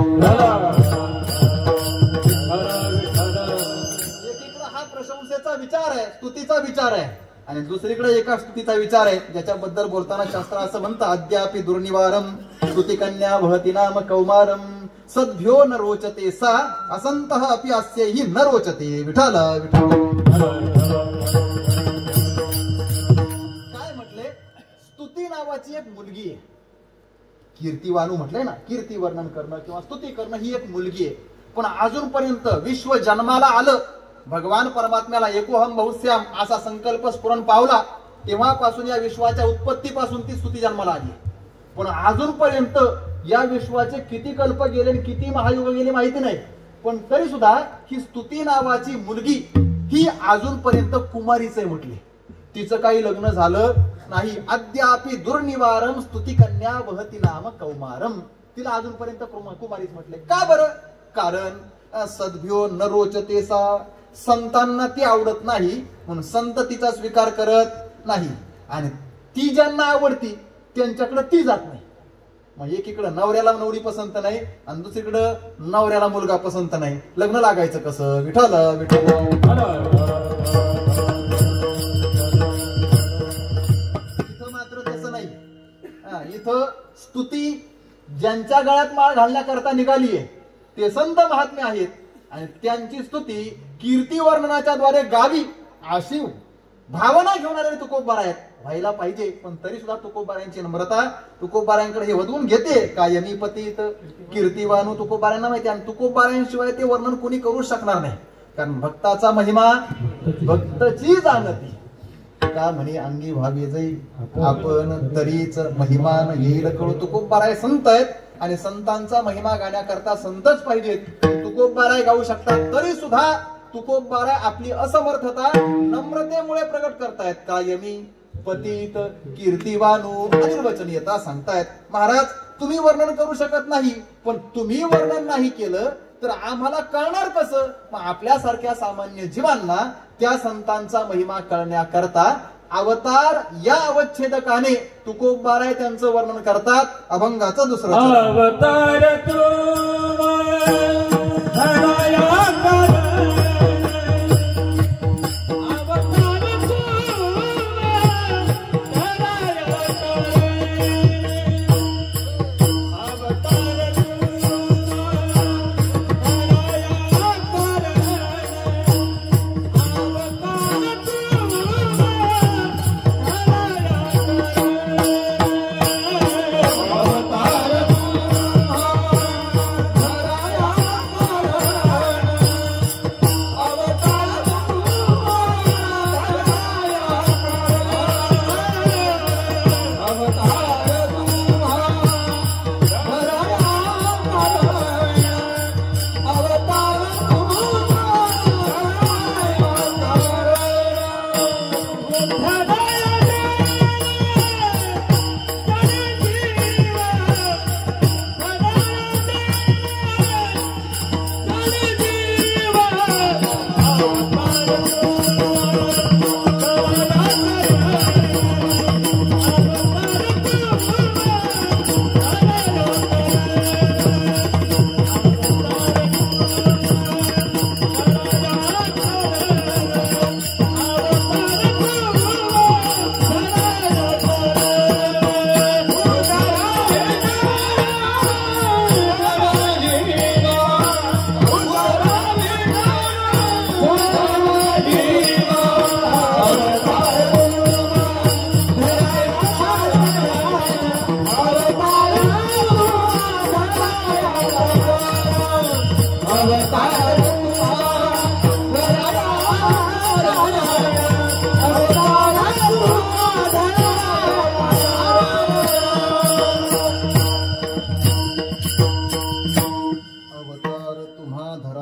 एकीकडे हा प्रशंसेचा विचार आहे, स्तुतीचा विचार आहे, आणि दुसरीकडे एका स्तुतीचा विचार आहे, ज्याच्याबद्दल बोलताना शास्त्र असं म्हणतं, अद्यापि दुर्निवारम स्तुतिकन्या वहती नाम कौमारम सद्भ्यो न रोचते सा असंतः अपि अस्यैहि न रोचते. विठाला विठाला. नावाची एक मुलगी आहे, कीर्तिवानू म्हटलंय ना, कीर्ती वर्णन करणं किंवा स्तुती करणं ही एक मुलगी आहे. पण अजूनपर्यंत विश्व जन्माला आलं, भगवान परमात्म्याला एकोहम बहुश्याम असा संकल्प स्फुरण पावला, तेव्हापासून या विश्वाच्या उत्पत्तीपासून ती स्तुती जन्माला आली. पण अजूनपर्यंत या विश्वाचे किती कल्प गेले आणि किती महायुग गेले माहिती नाही, पण तरी सुद्धा ही स्तुती नावाची मुलगी ही अजूनपर्यंत कुमारीच आहे म्हटली. तिचं काही लग्न झालं नाही. अद्यापि दुर्निवारम स्तुतिकन्या वहती नाम कौमारम. तिला अजूनपर्यंत कुमारीच म्हटले. का बरं? कारण सद्भ्यो न रोचते सा, संतांना ती आवडत नाही म्हणून संत तिचा स्वीकार करत नाही, आणि ती ज्यांना आवडती त्यांच्याकडे ती जात नाही. मग एकीकडं नवऱ्याला नवरी पसंत नाही आणि दुसरीकडं नवऱ्याला मुलगा पसंत नाही, लग्न लागायचं कसं? विठाला विठाला. इथं स्तुती ज्यांच्या गळ्यात माळ घालण्याकरता निघालीये ते संत महात्मे आहेत, आणि त्यांची स्तुती कीर्ती वर्णनाच्या द्वारे गावी अशी भावना घेणारे तुकोबबार आहेत. व्हायला पाहिजे, पण तरी सुद्धा तुकोबबारांची नम्रता तुकोबबारांकडे हे वधवून घेते. कायमी पतित कीर्तिवानू तुकोबबारांना माहिती, आणि तुकोबबारांशिवाय ते वर्णन कोणी करू शकणार नाही. कारण भक्ताचा महिमा भक्तची जाणती, का म्हणे अंगी व्हावे जाई आपण तरीच महिमान येईल कळू. तुकोबबाराय संत आहेत, आणि संतांचा महिमा गाण्याकरता संतच पाहिजेत. तुकोबबाराय गाऊ शकतात, तरी सुद्धा तुकोबबाराय आपली असमर्थता नम्रतेमुळे प्रगट करतायत. कायमी पतित कीर्तिवानू अनिर्वचनीयता सांगतायत. महाराज, तुम्ही वर्णन करू शकत नाही, पण तुम्ही वर्णन नाही केलं तर आम्हाला कळणार कसं? मग आपल्यासारख्या सामान्य जीवांना त्या संतांचा महिमा कळण्याकरता अवतार या अवच्छेदकाने तुकोबबाराय त्यांचं वर्णन करतात. अभंगाचं दुसरं अवतार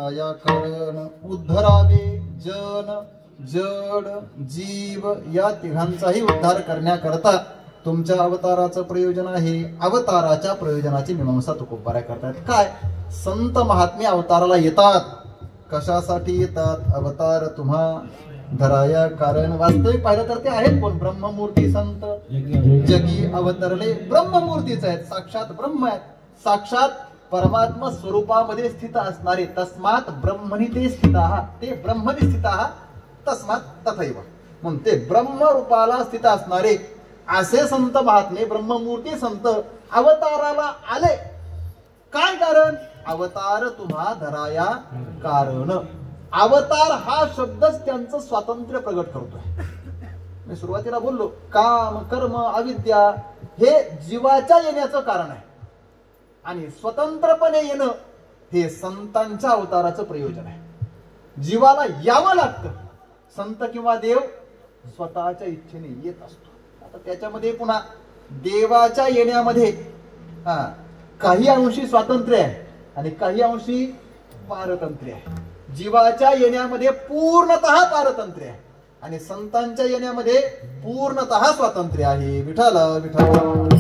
धराया कारण उद्धरावे जन जड जीव या तिघांचाही उद्धार करण्याकरता तुमच्या अवताराचं प्रयोजन आहे. अवताराच्या प्रयोजनाची मीमांसा तुकोबाऱ्या करतात. काय संत महात्मे अवताराला येतात. कशासाठी येतात? अवतार तुम्हा धराया कारण. वास्तविक पाहिलं तर ते आहेत कोण? ब्रह्ममूर्ती संत जगी अवतरले. ब्रह्ममूर्तीच आहेत, साक्षात ब्रह्म आहेत, साक्षात परमात्मा स्वरूपामध्ये स्थित असणारे. तस्मात ब्रह्मणी ते स्थित आहात, ते ब्रह्मणी स्थित आहात, तस्मात तथैव. म्हणून ते ब्रह्म रूपाला स्थित असणारे असे संत महात्मे ब्रह्ममूर्ती संत अवताराला आले. काय कारण? अवतार तुम्हा धराया कारण. अवतार हा शब्दच त्यांचं स्वातंत्र्य प्रगट करतोय. मी सुरुवातीला बोललो काम कर्म अविद्या हे जीवाच्या येण्याचं कारण आहे आणि स्वतंत्रपणे येणं हे संतांच्या अवताराचं प्रयोजन आहे. जीवाला यावं लागतं. संत किंवा देव स्वतःच्या इच्छेने येत असतो. आता त्याच्यामध्ये पुन्हा देवाच्या येण्यामध्ये काही अंशी स्वातंत्र्य आहे आणि काही अंशी पारतंत्र्य आहे. जीवाच्या येण्यामध्ये पूर्णतः पारतंत्र्य आहे आणि संतांच्या येण्यामध्ये पूर्णतः स्वातंत्र्य आहे. विठ्ठल विठ्ठल.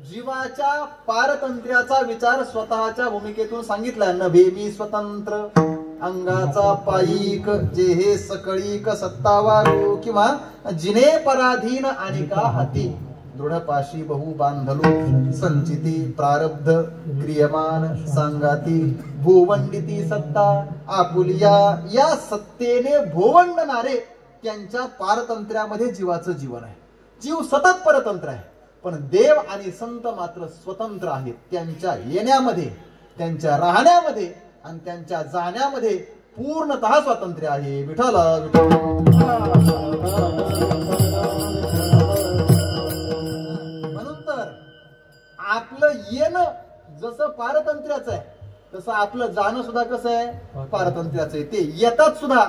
जीवाच्या पारतंत्र्याचा विचार स्वतःच्या भूमिकेतून सांगितला. नभे मी स्वतंत्र अंगाचा पायिक जे हे सकळीक सत्तावारो किंवा जिने पराधीन आणि का हाती दृढपाशी बहु बांधलो संचिती प्रारब्ध क्रियमान सांगाती भोवंडिती सत्ता आपुलिया. या सत्तेने भोवंडणारे त्यांच्या पारतंत्र्यामध्ये जीवाचं जीवन आहे. जीव सतत परतंत्र आहे पण देव आणि संत मात्र स्वतंत्र आहेत. त्यांच्या येण्यामध्ये, त्यांच्या राहण्यामध्ये आणि त्यांच्या जाण्यामध्ये पूर्णतः स्वातंत्र्य आहे. विठ्ठल म्हणून तर आपलं येणं जसं पारतंत्र्याचं आहे तसं आपलं जाणं सुद्धा कसं आहे? पारतंत्र्याचं आहे. ते येतात सुद्धा.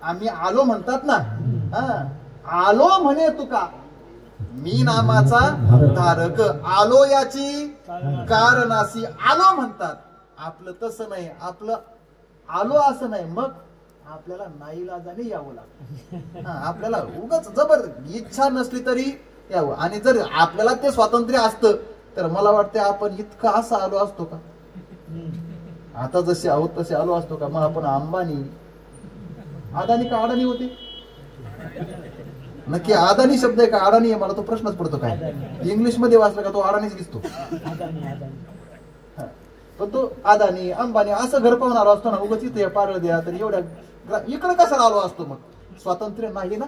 आम्ही आलो म्हणतात ना, आलो म्हणे तुका मी नामाचा धारक. आलो याची कारणासी आलो म्हणतात. आपलं तसं नाही. आपलं आलो असं नाही. मग आपल्याला नाईलाजाने यावं लागतं. आपल्याला उगाच जबर इच्छा नसली तरी यावं. आणि जर आपल्याला ते स्वातंत्र्य असतं तर मला वाटतं आपण इतकं असं आलो असतो का? आता जसे आहोत तसे आलो असतो का? मग आपण अंबानी अदानी का अडाणी होते? नक्की अदानी शब्द आहे का अडाणी आहे? मला तो प्रश्नच पडतो. काय इंग्लिश मध्ये वाचला का तो अडाणीच दिसतो. पण तो अदानी अंबानी असं घर पाहून आलो असतो ना. उगाच इथे पारळ द्या तर एवढ्या इकडे कसा आलो असतो? मग स्वातंत्र्य नाही ना.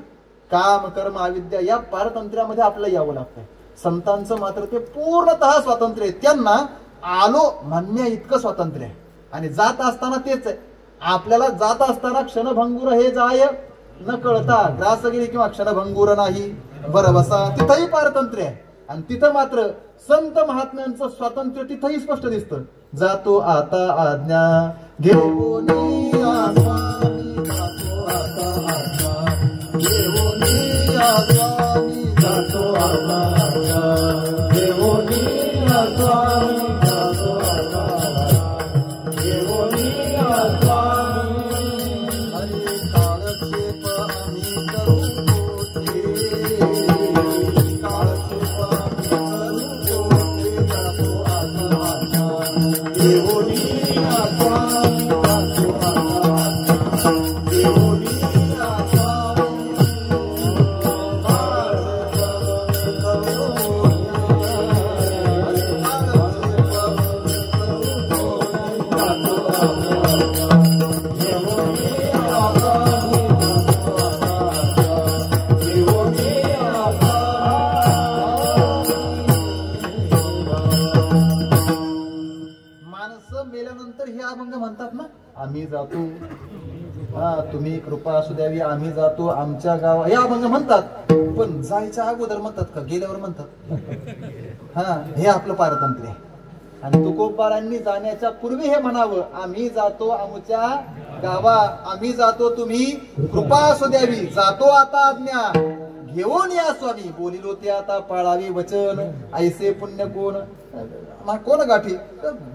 काम कर्म अविद्या या पारतंत्र्यामध्ये आपल्याला यावं लागतंय. संतांचं मात्र ते पूर्णतः स्वातंत्र्य आहे. त्यांना आलो म्हणण्या इतकं स्वातंत्र्य आहे आणि जात असताना तेच आहे. आपल्याला जात असताना क्षणभंगुर हे जाय न कळता ग्रासगिरी किंवा क्षणभंगुर नाही बरबसा तिथंही पारतंत्र्य आहे. आणि तिथं मात्र संत महात्म्यांचं स्वातंत्र्य तिथंही स्पष्ट दिसतं. जातो आता आज्ञा घेऊन जातो म्हणतात ना, आम्ही जातो, तुम्ही कृपा असू द्यावी, आम्ही जातो आमच्या गावा, या अभंग म्हणतात. पण जायच्या अगोदर म्हणतात का गेल्यावर म्हणतात? हे आपलं पारतंत्र्य आहे. आणि तुकोबारांनी जाण्याच्या पूर्वी हे म्हणावं, आम्ही जातो आमच्या गावा, आम्ही जातो तुम्ही कृपा असू द्यावी, जातो आता आज्ञा घेऊन या स्वामी, बोलिलो ते आता पाळावी वचन, ऐसे पुण्य कोण कोण गाठी.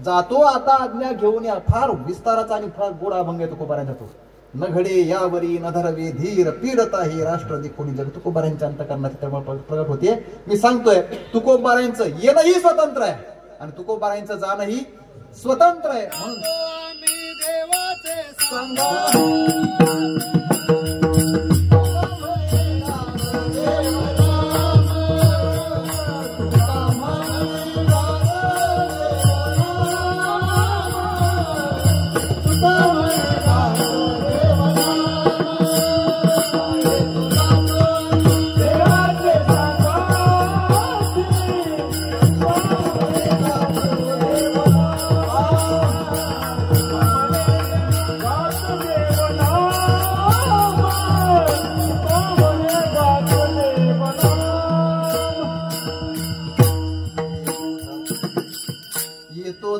जातो आता आज्ञा घेऊन या. फार विस्ताराचा आणि फार गोड अभंग आहे तुकोबारांचा तो. न घडे यावरी न धरवे धीर, पीडता हे राष्ट्र देखोनी जग. तुकोबारांच्या अंतकरणाची त्यामुळे प्रगट होते. मी सांगतोय तुकोबारांचं येणंही स्वतंत्र आहे आणि तुकोबारांचं जाणंही स्वतंत्र आहे. म्हणून देवाचे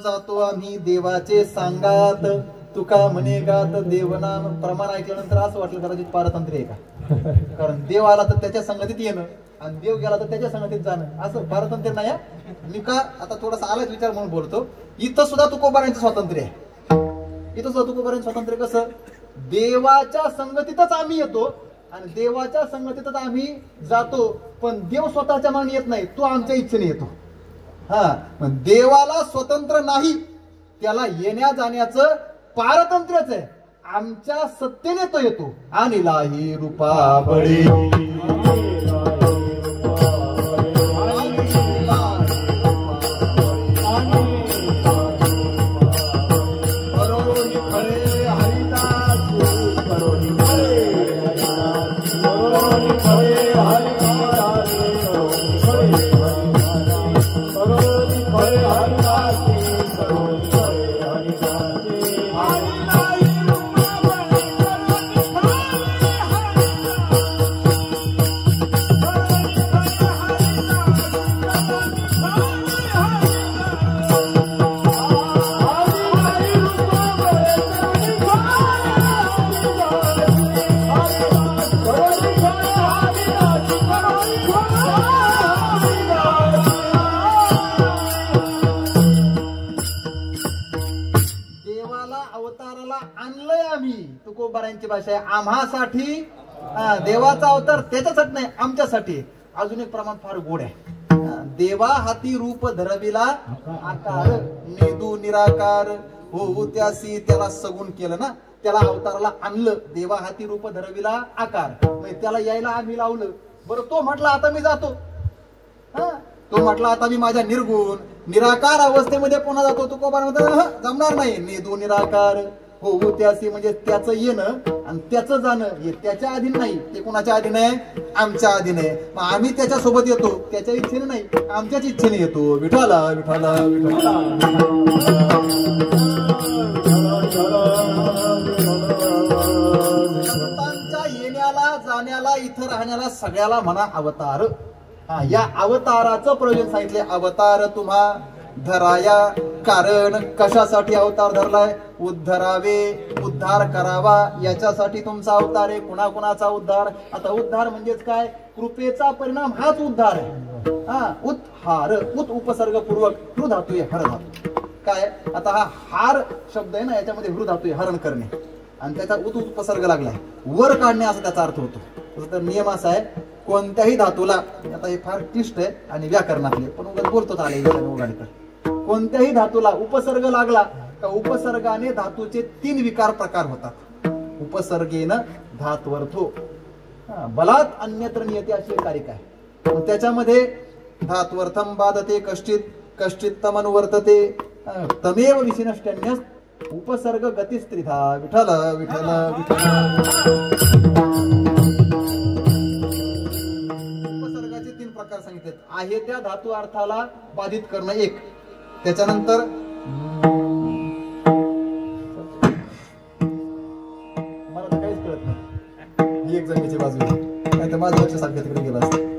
जातो आम्ही देवाचे सांगात, तुका म्हणे गात देवनाम. प्रमाण ऐकल्यानंतर असं वाटलं कदाचित पारतंत्र्य आहे का? कारण देव आला तर त्याच्या संगतीत येणं आणि देव गेला तर त्याच्या संगतीत जाणं, असं पारतंत्र्य नाही. मी का आता थोडासा आलाच विचार म्हणून बोलतो. इथं सुद्धा तुकोबारांचं स्वातंत्र्य आहे. इथं सुद्धा तुकोबारांचं स्वातंत्र्य कसं? देवाच्या संगतीतच आम्ही येतो आणि देवाच्या संगतीतच आम्ही जातो, पण देव स्वतःच्या मागणी येत नाही, तो आमच्या इच्छेने येतो. देवाला स्वतंत्र नाही, त्याला येण्या जाण्याचं पारतंत्र्यच आहे. आमच्या सत्तेने तो येतो. आणि लाही रूपा बळी तुकोबारांची भाषा आहे. आम्हासाठी देवाचा अवतार त्याच्यासाठी नाही, आमच्यासाठी. अजून एक प्रमाण फार गोड आहे. देवा हाती रूप धरविला आकार, नेदू निराकार हो त्यासी. त्याला सगुण केलं ना, त्याला अवताराला आणलं. देवा हाती रूप धरविला आकार, त्याला यायला आम्ही लावलं. बरं, तो म्हटला आता मी जातो. तो म्हटला आता मी माझ्या निर्गुण निराकार अवस्थेमध्ये पुन्हा जातो. तुकोबार म्हणतात जमणार नाही. नेदू निराकार हो त्यासी, म्हणजे त्याचं येणं आणि त्याचं जाणं हे त्याच्या अधीन नाही. ते कोणाच्या अधीन आहे? आमच्या अधीन आहे. मग आम्ही त्याच्या सोबत येतो, त्याच्या इच्छेने नाही, आमच्याच इच्छेने येतो. विठाला विठाला विठाला. संतांच्या येण्याला जाण्याला इथं राहण्याला सगळ्याला म्हणा अवतार. या अवताराचं प्रयोजन सांगितले. अवतार तुम्हा धराया. कारण कशासाठी अवतार धरलाय? उद्धरावे, उद्धार करावा, याच्यासाठी तुमचा अवतार आहे. कुणाकुणाचा उद्धार? आता उद्धार म्हणजेच काय? कृपेचा परिणाम हाच उद्धार आहे. उत्हार, उत उपसर्ग पूर्वक हृ धातू आहे, हर धातू. काय आता हा हार शब्द आहे ना, याच्यामध्ये हृ धातू आहे, हरण करणे, आणि त्याचा उत उपसर्ग लागलाय, वर काढणे असा त्याचा अर्थ होतो. तर नियम असा आहे, कोणत्याही धातूला, आता हे फार क्लिष्ट आहे आणि व्याकरणातले पण उगाच बोलतोच आले उघाडी. तर कोणत्याही धातूला उपसर्ग लागला का उपसर्गाने धातूचे 3 विकार प्रकार होतात. उपसर्गेनं धात्वर्थो, बलात् अन्यत्र नियते अशी कारिका आहे. त्याच्यामध्ये धात्वर्थम बाधते कष्टित, कष्टितम अनुवर्तते, तमेव विशिनष्ट्यन्य उपसर्ग गतिस्त्रिधा. विठ्ठल विठ्ठल विठ्ठल. उपसर्गाचे 3 प्रकार सांगितले आहे. त्या धातू अर्थाला बाधित करणं एक. त्याच्यानंतर मला तर काहीच कळत नाही, ही एक जमिनीची बाजू नाही तर माझं लक्ष सारखं तिकडे गेलं असतं.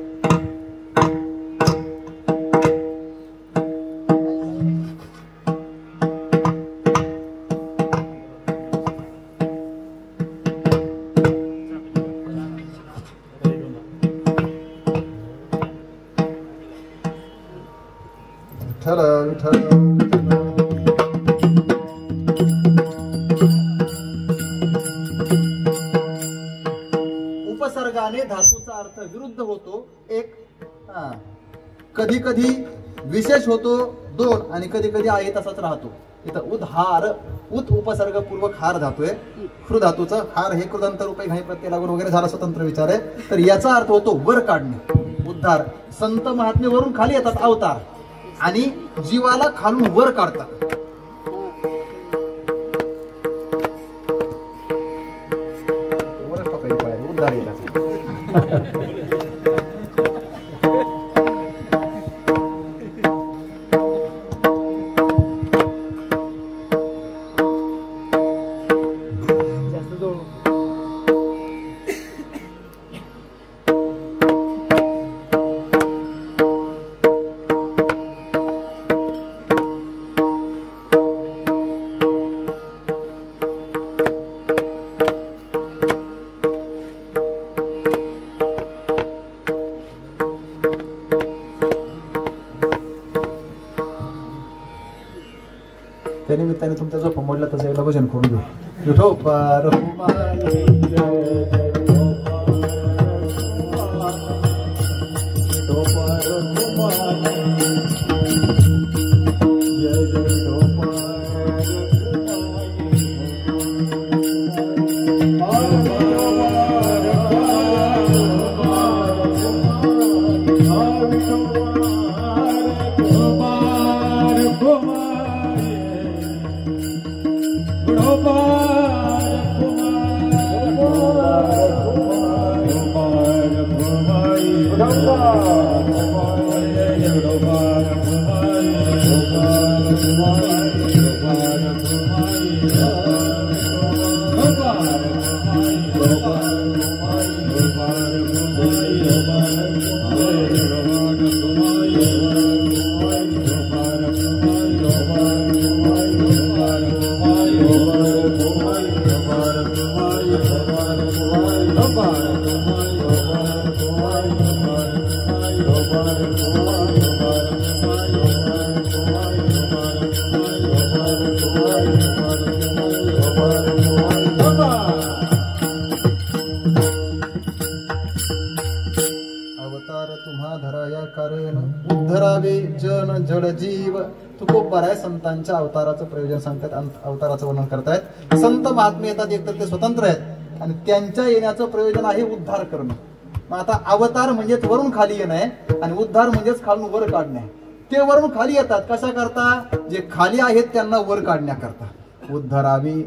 विठ्ठल विठ्ठल. उपसर्गाने धातूचा अर्थ विरुद्ध होतो एक. कधी कधी विशेष होतो दोन आणि कधी कधी आहे तसाच राहतो. इथं उद्हार उत उपसर्ग पूर्वक हार धातू आहे. कृ धातूचा हार हे कृदंत रूपे घाई प्रत्यय लागून वगैरे झाला स्वतंत्र विचार आहे. तर याचा अर्थ होतो वर काढणे. उद्धार. संत महात्मे वरून खाली येतात अवतार आणि जीवाला खालून वर काढतात. वरच पकडली पाहिजे उद्धार येतात. त्या निमित्ताने तुमचा जो मोडला तसं एकदा भजन करून घेऊ. विठोबार जड जीव. तुकोबार आहे संतांच्या अवताराचं प्रयोजन सांगतात. अवताराचं वर्णन करतायत. संत महात्मे येतात एकतर ते स्वतंत्र आहेत आणि त्यांच्या येण्याचं प्रयोजन आहे उद्धार करणं. मग आता अवतार म्हणजेच वरून खाली येणं आहे आणि उद्धार म्हणजेच खालून वर काढणे. ते वरून खाली येतात कशा करता? जे खाली आहेत त्यांना वर काढण्याकरता. उद्धारावी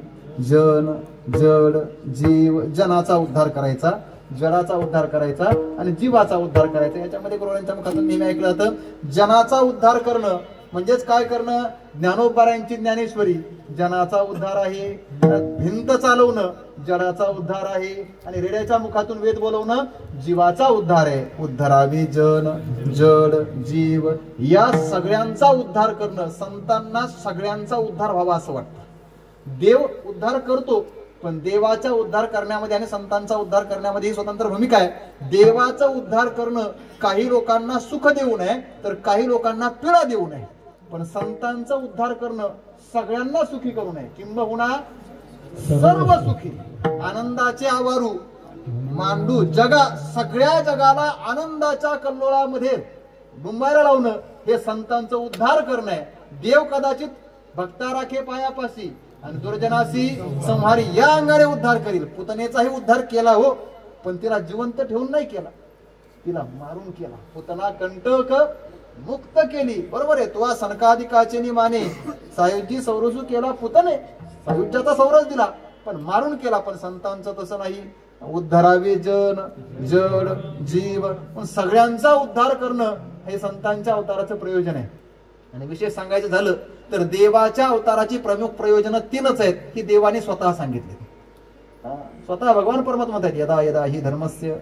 जन जड जीव. जनाचा उद्धार करायचा, जडाचा उद्धार करायचा आणि जीवाचा उद्धार करायचा. याच्यामध्ये गुरुवारांच्या मुखातून नेहमी ऐकलं जातं जनाचा उद्धार करणं म्हणजेच काय करणं? ज्ञानोबारायांची ज्ञानेश्वरी. जनाचा उद्धार आहे भिंत चालवणं, जडाचा उद्धार आहे आणि रेड्याच्या मुखातून वेद बोलवणं जीवाचा उद्धार आहे. उद्धारावी जन जड जीव. या सगळ्यांचा उद्धार करणं. संतांना सगळ्यांचा उद्धार व्हावा असं वाटतं. देव उद्धार करतो पण देवाचा उद्धार करण्यामध्ये आणि संतांचा उद्धार करण्यामध्ये ही स्वतंत्र भूमिका आहे. देवाचा उद्धार करणं काही लोकांना सुख देऊ नये तर काही लोकांना पीडा देऊ नये. पण संतांचा उद्धार करणं सगळ्यांना सुखी करू नये. किंबहुना सर्व सुखी आनंदाचे आवारू मांडू सगळ्या जगाला आनंदाच्या कल्लोळामध्ये डुंबायला लावणं हे संतांचं उद्धार करणं आहे. देव कदाचित भक्ता राखे पायापाशी आणि दुर्जनाशी संहारी या अंगाने उद्धार करील. पुतनेचाही उद्धार केला हो पण तिला जिवंत ठेवून नाही केला, तिला मारून केला. पुतना कंटक मुक्त केली. बरोबर आहे. तो सनकादिकाचे माने सायुज्जी सौरसू केला पुतने. सायुज्याचा सौरस दिला पण मारून केला. पण संतांचं तसं नाही. उद्धारावे जन जड जीव. पण सगळ्यांचा उद्धार करणं हे संतांच्या अवताराचं प्रयोजन आहे. आणि विशेष सांगायचं झालं तर देवाच्या अवताराची प्रमुख प्रयोजन 3च आहेत ही देवाने स्वतः सांगितले. स्वतः भगवान परमात्मा म्हणतात यदा यदा हि धर्मस्य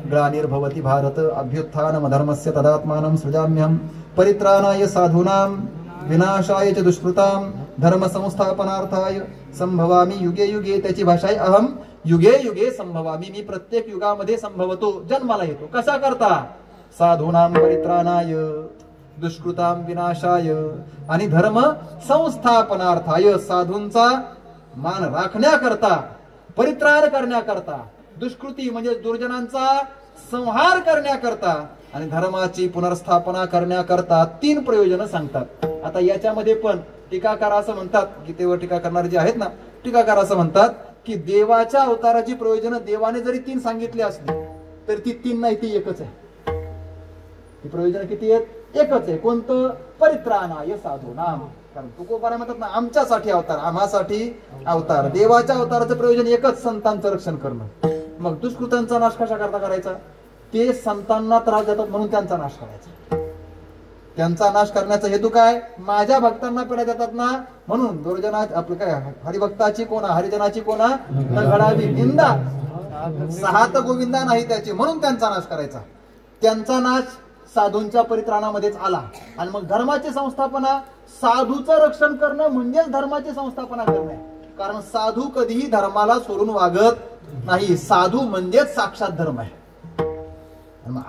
ग्लानिर्भवति भारत अभ्युत्थानम धर्मस्य तदात्मानं सृजाम्यहं परित्राणाय साधूनां विनाशाय च दुष्कृतां धर्म संस्थापनार्थाय संभवामी युगे युगे. त्याची भाषा आहे अहम युगे युगे संभवामी. मी प्रत्येक युगामध्ये संभवतो, जन्माला येतो. कशा करता? साधूनां परित्राणाय दुष्कृताम विनाशाय आणि धर्म संस्थापनार्थाय, साधूंचा मान राखण्याकरता, परित्राण करण्याकरता, दुष्कृती म्हणजे दुर्जनांचा संहार करण्याकरता आणि धर्माची पुनर्स्थापना करण्याकरता 3 प्रयोजन सांगतात. आता याच्यामध्ये पण टीकाकार असं म्हणतात की तेव्हा टीका करणारे जे आहेत ना, टीकाकार असं म्हणतात की देवाच्या अवताराची प्रयोजन देवाने जरी 3 सांगितली असली तर ती 3 नाही, ती एकच आहे. ती प्रयोजन किती आहेत? एकच आहे. कोणतं? परित्राणाय साधूनाम. कारण तुकोबारा म्हणतात ना, आमच्यासाठी अवतार, आम्हासाठी अवतार. देवाच्या अवताराचं प्रयोजन एकच, संतांचं रक्षण करणं. मग दुष्कृतांचा नाश कशा करता करायचा? ते संतांना त्रास देतात म्हणून त्यांचा नाश करायचा. त्यांचा नाश करण्याचा हेतू काय? माझ्या भक्तांना पीडा देतात ना म्हणून दुर्जना आपलं काय हरिभक्ताची कोणा, हरिजनाची कोणा न घडावी निंदा, 6 गोविंदा नाही त्याची, म्हणून त्यांचा नाश करायचा. त्यांचा नाश साधूंच्या परित्राणामध्येच आला. आणि मग धर्माची संस्थापना, साधूचं रक्षण करणं म्हणजेच धर्माची संस्थापना करणे. कारण साधू कधीही धर्माला सोडून वागत नाही. साधू म्हणजेच साक्षात धर्म आहे.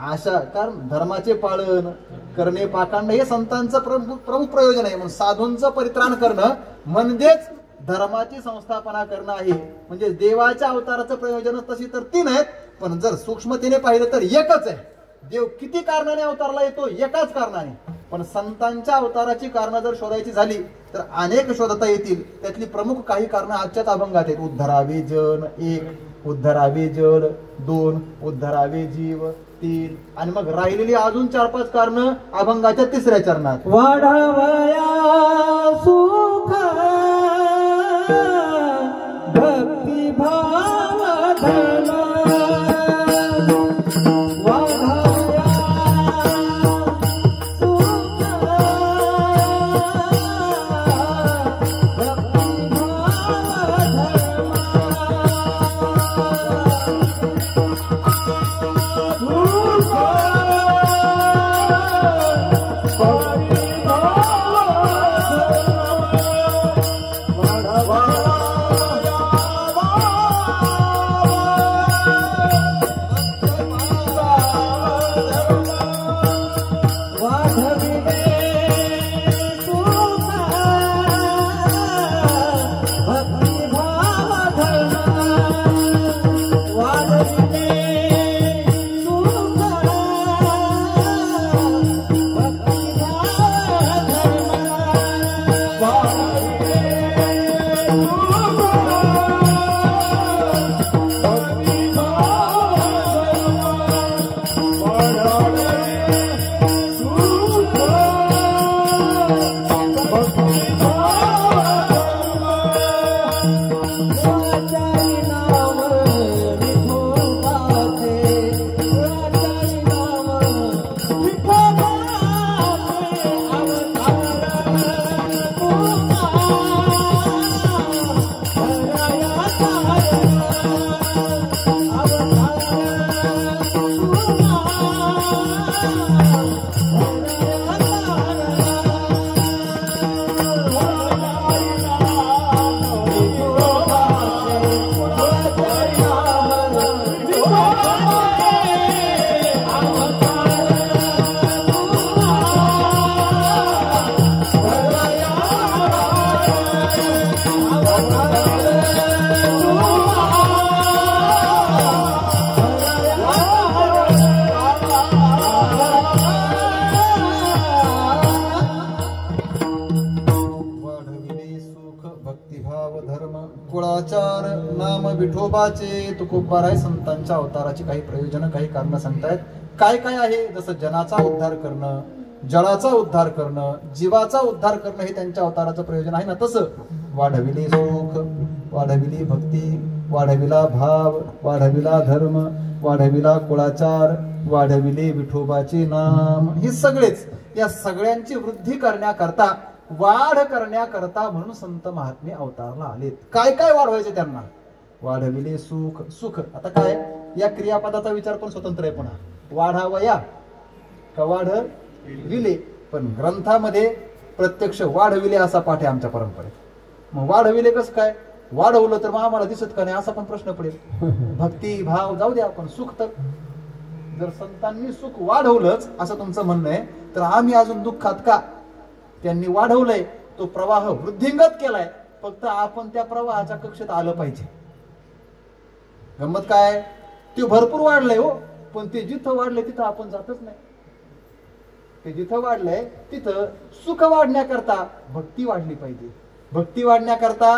अशा कारण धर्माचे पालन करणे, पाकांड हे संतांचं प्रमुख प्रयोजन आहे. म्हणून साधूंचं परित्राण करणं म्हणजेच धर्माची संस्थापना करणं आहे. म्हणजे देवाच्या अवताराचं प्रयोजन तशी तर 3 आहेत, पण जर सूक्ष्मतेने पाहिलं तर एकच आहे. देव किती कारणाने अवतारला येतो? एकाच कारणाने. पण संतांच्या अवताराची कारणं जर शोधायची झाली तर अनेक शोधता येतील. त्यातली प्रमुख काही कारणं आजच्याच अभंगात आहेत. उद्धरावे जन 1, उद्धरावे जड 2, उद्धरावे जीव 3, आणि मग राहिलेली अजून 4-5 कारणं अभंगाच्या 3ऱ्या चरणात. वाढावया सुख भक्ती भाव धन, वाढावया सुख भक्ती भाव कुळाचार नाम विठोबाचे. तुकोबाराय संतांच्या अवताराची काही प्रयोजन, काही कारण सांगतायत. काय काय आहे? जसं जनाचा उद्धार करणं, जळाचा उद्धार करणं, जीवाचा उद्धार करणं हे त्यांच्या अवताराचं प्रयोजन आहे ना. तसं वाढविले सुख, वाढविली भक्ती, वाढविला भाव, वाढविला धर्म, वाढविला कुळाचार, वाढविले विठोबाचे नाम, हे सगळेच या सगळ्यांची वृद्धी करण्याकरता, वाढ करण्याकरता म्हणून संत महात्मे अवतारला आलेत. काय काय वाढवायचे त्यांना? वाढविले सुख. सुख आता काय? या क्रियापदाचा विचार पण स्वतंत्र आहे. पुन्हा वाढावया का वाढविले, पण ग्रंथामध्ये प्रत्यक्ष वाढविले असा पाठ आहे आमच्या परंपरेत. मग वाढविले कसं काय? वाढवलं तर मग आम्हाला दिसत का नाही असा पण प्रश्न पडेल. भक्ती भाव जाऊ द्या, पण सुख तर जर संतांनी सुख वाढवलंच असं तुमचं म्हणणं आहे, तर आम्ही अजून दुःखात का? त्यांनी वाढवलंय, तो प्रवाह वृद्धिंगत केलाय, फक्त आपण त्या प्रवाहाच्या कक्षेत आलं पाहिजे. गंमत काय, ते भरपूर वाढलंय हो, पण ते जिथं वाढलंय तिथं आपण जातच नाही. ते जिथं वाढलंय तिथं सुख वाढण्याकरता भक्ती वाढली पाहिजे, भक्ती वाढण्याकरता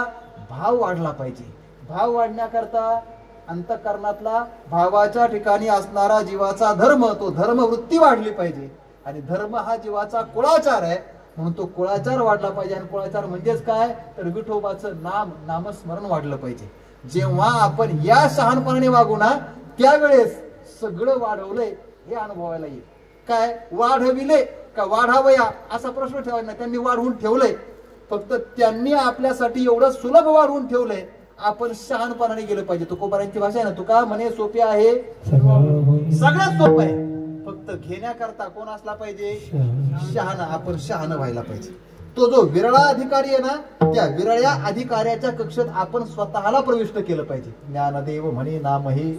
भाव वाढला पाहिजे, भाव वाढण्याकरता अंतःकरणातला भावाच्या ठिकाणी असणारा जीवाचा धर्म, तो धर्मवृत्ती वाढली पाहिजे. आणि धर्म हा जीवाचा कुळाचार आहे, म्हणून तो कुळाचार वाढला पाहिजे. आणि कुळाचार म्हणजेच काय, तर विठोबाचं नामस्मरण वाढलं पाहिजे. जेव्हा आपण या शहाणपणाने वागू ना, त्यावेळेस सगळं वाढवलंय हे अनुभवायला येईल. काय वाढविले का वाढावया असा प्रश्न ठेवायचा नाही, त्यांनी वाढवून ठेवलंय, फक्त त्यांनी आपल्यासाठी एवढं सुलभ वाढवून ठेवलंय, आपण शहाणपणाने गेलं पाहिजे. तुकोबारांची भाषा आहे ना, तुका म्हणे सोपी आहे, सगळ्यात सोपं आहे, फक्त घेण्याकरता कोण असला पाहिजे, शहाणा. आपण शहाणं व्हायला पाहिजे. तो जो विरळा अधिकारी आहे ना, त्या विरळ्या अधिकाऱ्याच्या कक्षेत आपण स्वतःला प्रविष्ट केलं पाहिजे. ज्ञानदेव म्हणे नाम हे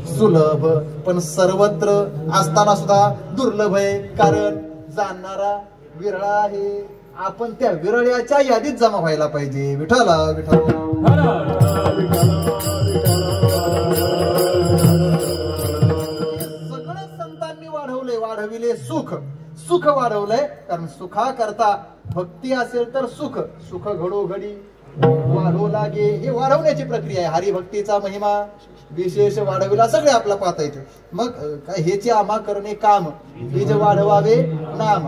सुलभ, पण सर्वत्र असताना सुद्धा दुर्लभ आहे, कारण जाणणारा विरळा आहे. आपण त्या विरळ्याच्या यादीत जमा व्हायला पाहिजे. विठ्ठला विठ्ठल सगळं संतांनी वाढवले, वाढविले सुख, सुख वाढवलंय, कारण सुखा करता भक्ती असेल तर सुख, सुख घडोघडी वाढवू लागे. हे वाढवण्याची प्रक्रिया आहे. हरिभक्तीचा महिमा विशेष वाढविला सगळे आपला पाहता येते. मग काय हेचे आम्हा करणे काम, हे जे वाढवावे नाम,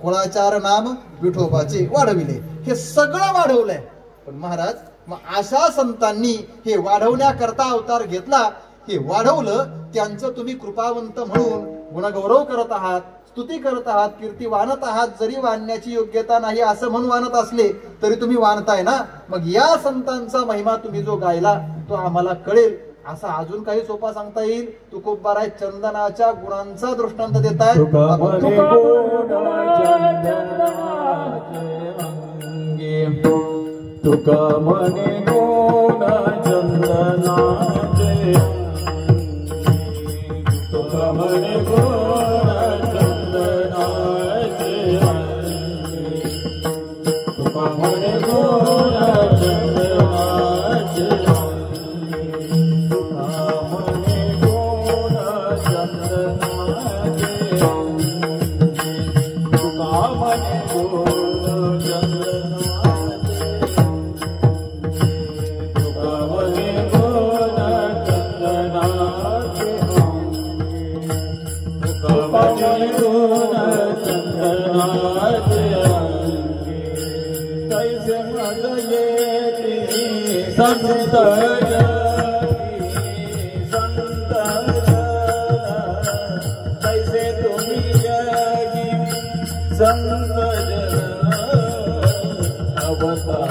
कुळाचार नाम विठोबाचे वाढविले, हे सगळं वाढवलंय. पण महाराज, मग अशा संतांनी हे वाढवण्याकरता अवतार घेतला, हे वाढवलं, त्यांचं तुम्ही कृपावंत म्हणून गुणगौरव करत आहात, स्तुती करत आहात, कीर्ती वाणत आहात. जरी वाणण्याची योग्यता नाही असं म्हणून वाणत असले तरी तुम्ही वाणताय ना. मग या संतांचा महिमा तुम्ही जो गायला तो आम्हाला कळेल. असा अजून काही सोपा सांगता येईल? तुकोबाराय चंदनाच्या गुणांचा दृष्टांत देताय. तुका म्हणे गुण चंदनाचे, तुका म्हणे गुण चंदनाचे, तुका म्हणे गुण चंदनाचे, तुका म्हणे गुण चंदनाचे, तुका म्हणे गुण संत कैसे तुम्ही जगी संत अवतार अवतार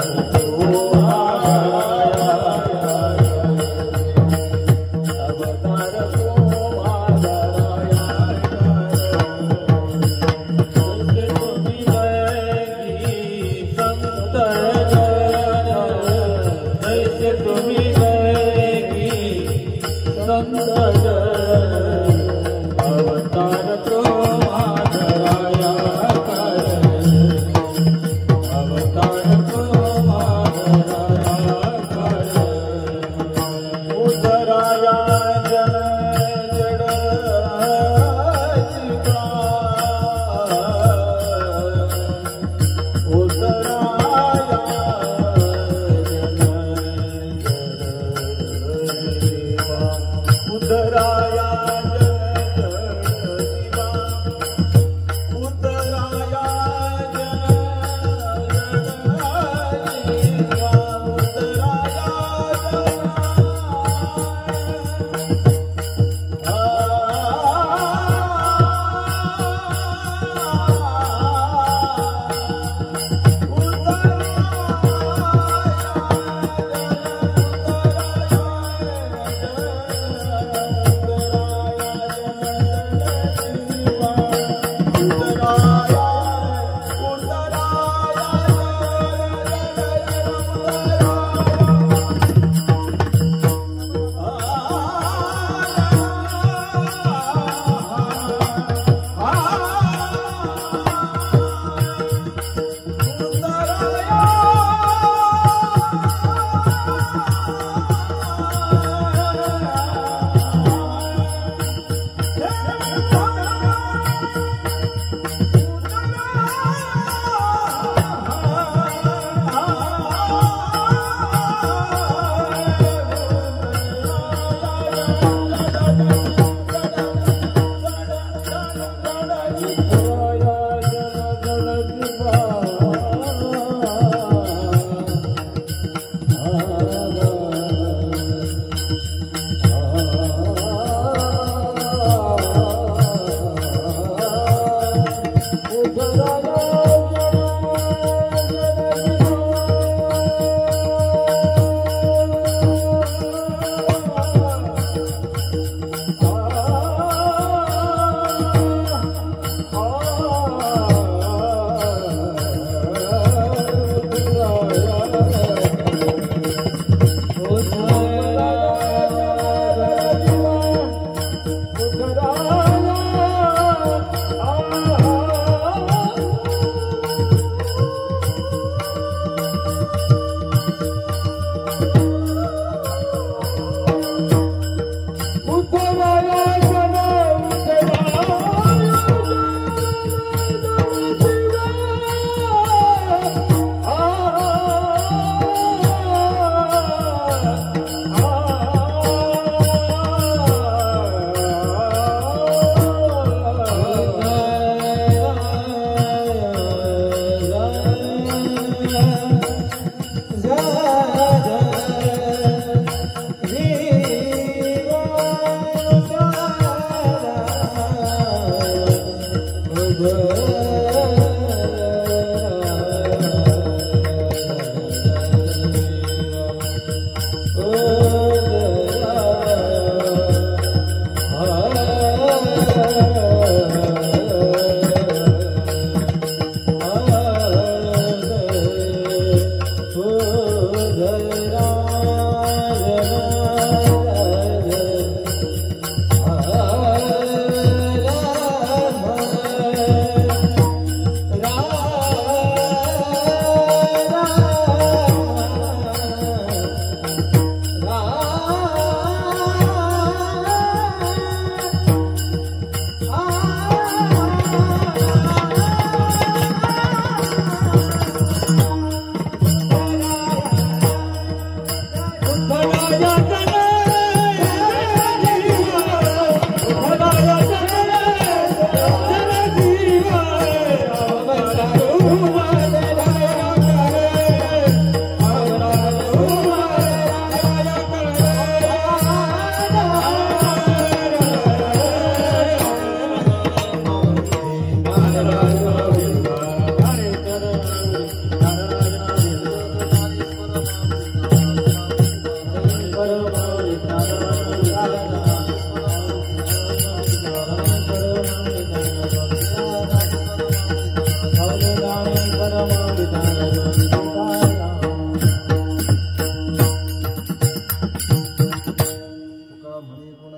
प्रमाणे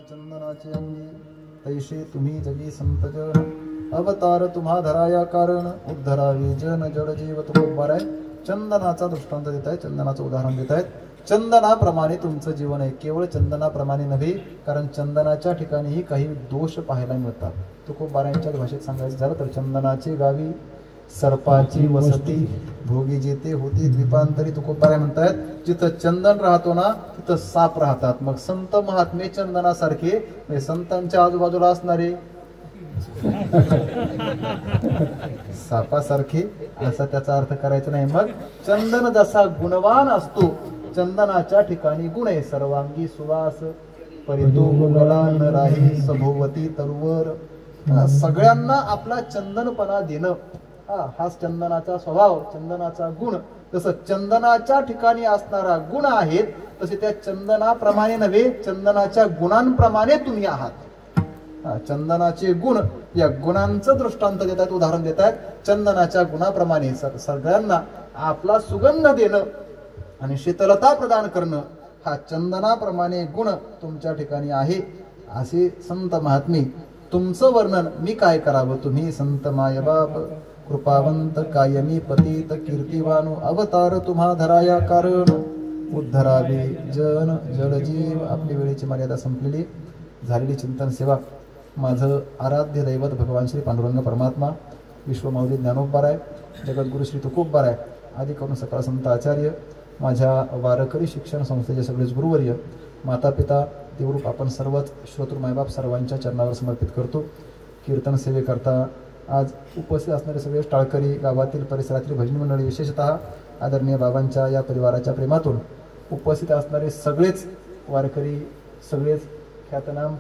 चंदनाचे अंगी तैसे तुम्ही जगी संतजन अवतार तुम्हा धराया कारण उद्धरावी जन जड जीव तुकोबार आहे. चंदनाचा दृष्टांत देत आहे, चंदनाचं उदाहरण देत आहेत. चंदनाप्रमाणे तुमचं जीवन आहे. केवळ चंदनाप्रमाणे नव्हे, कारण चंदनाच्या ठिकाणीही काही दोष पाहायला मिळतात. तुकोबारायांच्या भाषेत सांगायचं झालं तर चंदनाची गावी सर्पाची वसती भोगी जेते होती द्वीपांतरी. तुकोबाराय म्हणतायत जिथं चंदन राहतो ना तिथं साप राहतात. मग संत महात्मे चंदनासारखे, म्हणजे संतांच्या आजूबाजूला असणारे सापासारखे, असा त्याचा अर्थ करायचा नाही. मग चंदन जसा गुणवान असतो, चंदनाच्या ठिकाणी गुण आहे. सर्वांगी सुवास परितो गुणला न राही सभोवती तरुवर. सगळ्यांना आपला चंदनपणा देणं, हाच चंदनाचा स्वभाव, चंदनाचा गुण. तसं चंदनाच्या ठिकाणी असणारा गुण आहेत, तसे त्या चंदनाप्रमाणे नव्हे, चंदनाच्या गुणांप्रमाणे तुम्ही आहात. चंदनाचे गुण, या गुणांचं दृष्टांत देत आहेत, उदाहरण देत आहेत. चंदनाच्या गुणाप्रमाणे सगळ्यांना आपला सुगंध देणं आणि शीतलता प्रदान करणं, हा चंदनाप्रमाणे गुण तुमच्या ठिकाणी आहे. असे संत महात्मे, तुमचं वर्णन मी काय करावं. तुम्ही संत मायबाप कृपावंत कायमी पतित कीर्तिवानु अवतार तुम्हा धराया कारण उद्धरावे जन जडजीव. आपली वेळेची मर्यादा संपलेली. झालेली चिंतन सेवा माझं आराध्य दैवत भगवान श्री पांडुरंग परमात्मा, विश्वमाऊली ज्ञानोबाराय, जगद्गुरु श्री तुकोबाराय आदी करून सकळ संत आचार्य, माझ्या वारकरी शिक्षण संस्थेचे सगळेच गुरुवर्य, माता पिता, देवरूप आपण सर्वच श्रोतृ मायबाप सर्वांच्या चरणावर समर्पित करतो. कीर्तन सेवेकरता आज उपस्थित असणारे सगळे टाळकरी, गावातील परिसरातील भजनी मंडळी, विशेषतः आदरणीय बाबांच्या या परिवाराच्या प्रेमातून उपस्थित असणारे सगळेच वारकरी, सगळेच ख्यातनाम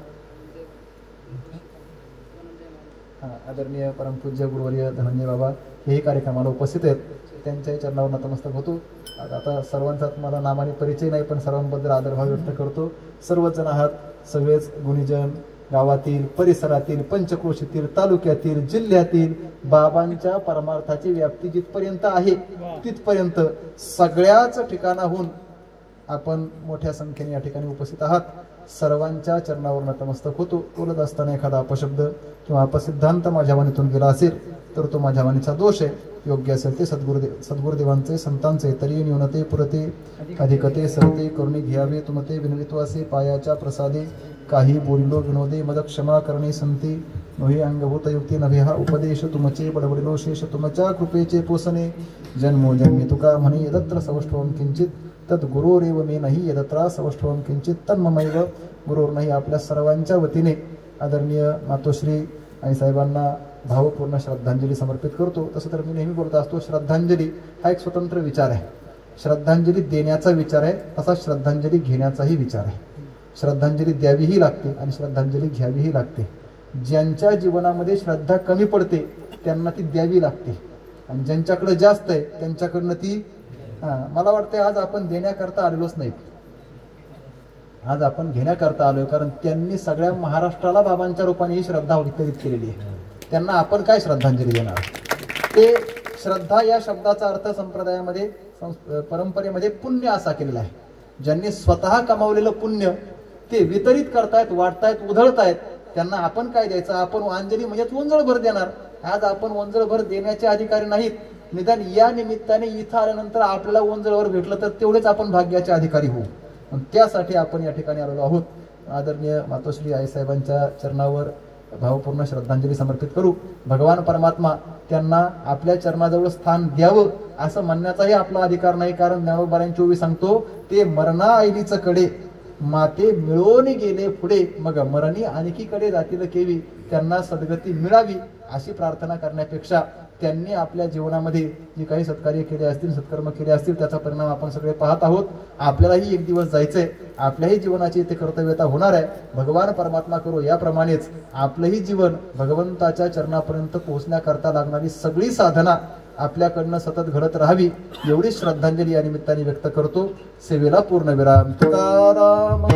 आदरणीय परमपूज्य गुरुवर्य धनंजय बाबा हेही कार्यक्रमाला उपस्थित आहेत. त्यांच्याही चरणावर नतमस्तक होतो. आता सर्वांचा मला नामाने परिचय नाही, पण सर्वांबद्दल आदरभाव व्यक्त करतो. सर्वच जण आहात, सगळेच गुणीजन, गावातील, परिसरातील, पंचक्रोशीतील, तालुक्यातील, जिल्ह्यातील, बाबांच्या परमार्थाची व्याप्ती जिथपर्यंत आहे तिथपर्यंत सगळ्याच ठिकाणाहून आपण मोठ्या संख्येने या ठिकाणी उपस्थित आहात. सर्वांच्या चरणावर नतमस्तक होतो. बोलत असताना एखादा अपशब्द किंवा अपसिद्धांत माझ्या वाणीतून गेला असेल तर तो माझ्या वाणीचा दोष आहे. योग्य असेल ते सद्गुरुदेवांचे, संतांचे, तरी न्यूनते पुरते अधिकते सरते करुणी घ्यावे तुमते विनवित्वासे पायाच्या प्रसादे काही बोलिलो विनोदे मद क्षमा करणे संती नोही अंगभूत युक्ती नव्हे हा उपदेश तुमचे बडबडिलो शेष तुमच्या कृपेचे पोसणे जन्मोजन्मी तुका म्हणे यदत्र सौष्ठवम किंचित तत् गुरोरेव मे नाही यदत्रा सौष्ठवम किंचित तन्ममैव गुरोर नाही. आपल्या सर्वांच्या वतीने आदरणीय मातोश्री आईसाहेबांना भावपूर्ण श्रद्धांजली समर्पित करतो. तसं तर मी नेहमी बोलत असतो, श्रद्धांजली हा एक स्वतंत्र विचार आहे. श्रद्धांजली देण्याचा विचार आहे, तसा श्रद्धांजली घेण्याचाही विचार आहे. श्रद्धांजली द्यावीही लागते आणि श्रद्धांजली घ्यावीही लागते. ज्यांच्या जीवनामध्ये श्रद्धा कमी पडते त्यांना ती द्यावी लागते, आणि ज्यांच्याकडे जास्त आहे त्यांच्याकडनं ती मला वाटतं आज आपण देण्याकरता आलेलोच नाही, आज आपण घेण्याकरता आलोय. कारण त्यांनी सगळ्या महाराष्ट्राला बाबांच्या रूपाने ही श्रद्धा वितरित केलेली आहे. त्यांना आपण काय श्रद्धांजली देणार. ते श्रद्धा या शब्दाचा अर्थ संप्रदायामध्ये, परंपरेमध्ये पुण्य असा केलेला आहे. ज्यांनी स्वतः कमावलेलं पुण्य ते वितरित करतायत, वाटतायत, उधळतायत, त्यांना आपण काय द्यायचं. आपण अंजली म्हणजेच वंजळभर देणार. आज आपण वंजळभर देण्याचे अधिकारी नाहीत. निदान या निमित्ताने इथं आल्यानंतर आपल्याला वंजळभर भेटलं तर तेवढेच आपण भाग्याचे अधिकारी होऊ. त्यासाठी आपण या ठिकाणी आलेलो आहोत. आदरणीय मातोश्री आईसाहेबांच्या चरणावर भावपूर्ण श्रद्धांजली समर्पित करू. भगवान परमात्मा त्यांना आपल्या चरणाजवळ स्थान द्यावं असं म्हणण्याचाही आपला अधिकार नाही. कारण ज्ञानोबारांची ओवी सांगतो, ते मरणा ऐलीच कडे माते मिळवून गेले पुढे मग मरणी आणखीकडे जातील केवी. त्यांना सद्गती मिळावी अशी प्रार्थना करण्यापेक्षा त्यांनी आपल्या जीवनामध्ये जे काही सत्कार्य केले असतील, सत्कर्म केले असतील, त्याचा परिणाम आपण सगळे पाहत आहोत. आपल्यालाही एक दिवस जायचंय, आपल्याही जीवनाची इथे कर्तव्यता होणार आहे. भगवान परमात्मा करो याप्रमाणेच आपलंही जीवन भगवंताच्या चरणापर्यंत पोहोचण्याकरता लागणारी सगळी साधना आपल्याकडनं सतत घडत राहावी एवढी श्रद्धांजली या निमित्ताने व्यक्त करतो. सेवेला पूर्ण विराम. तुकाराम.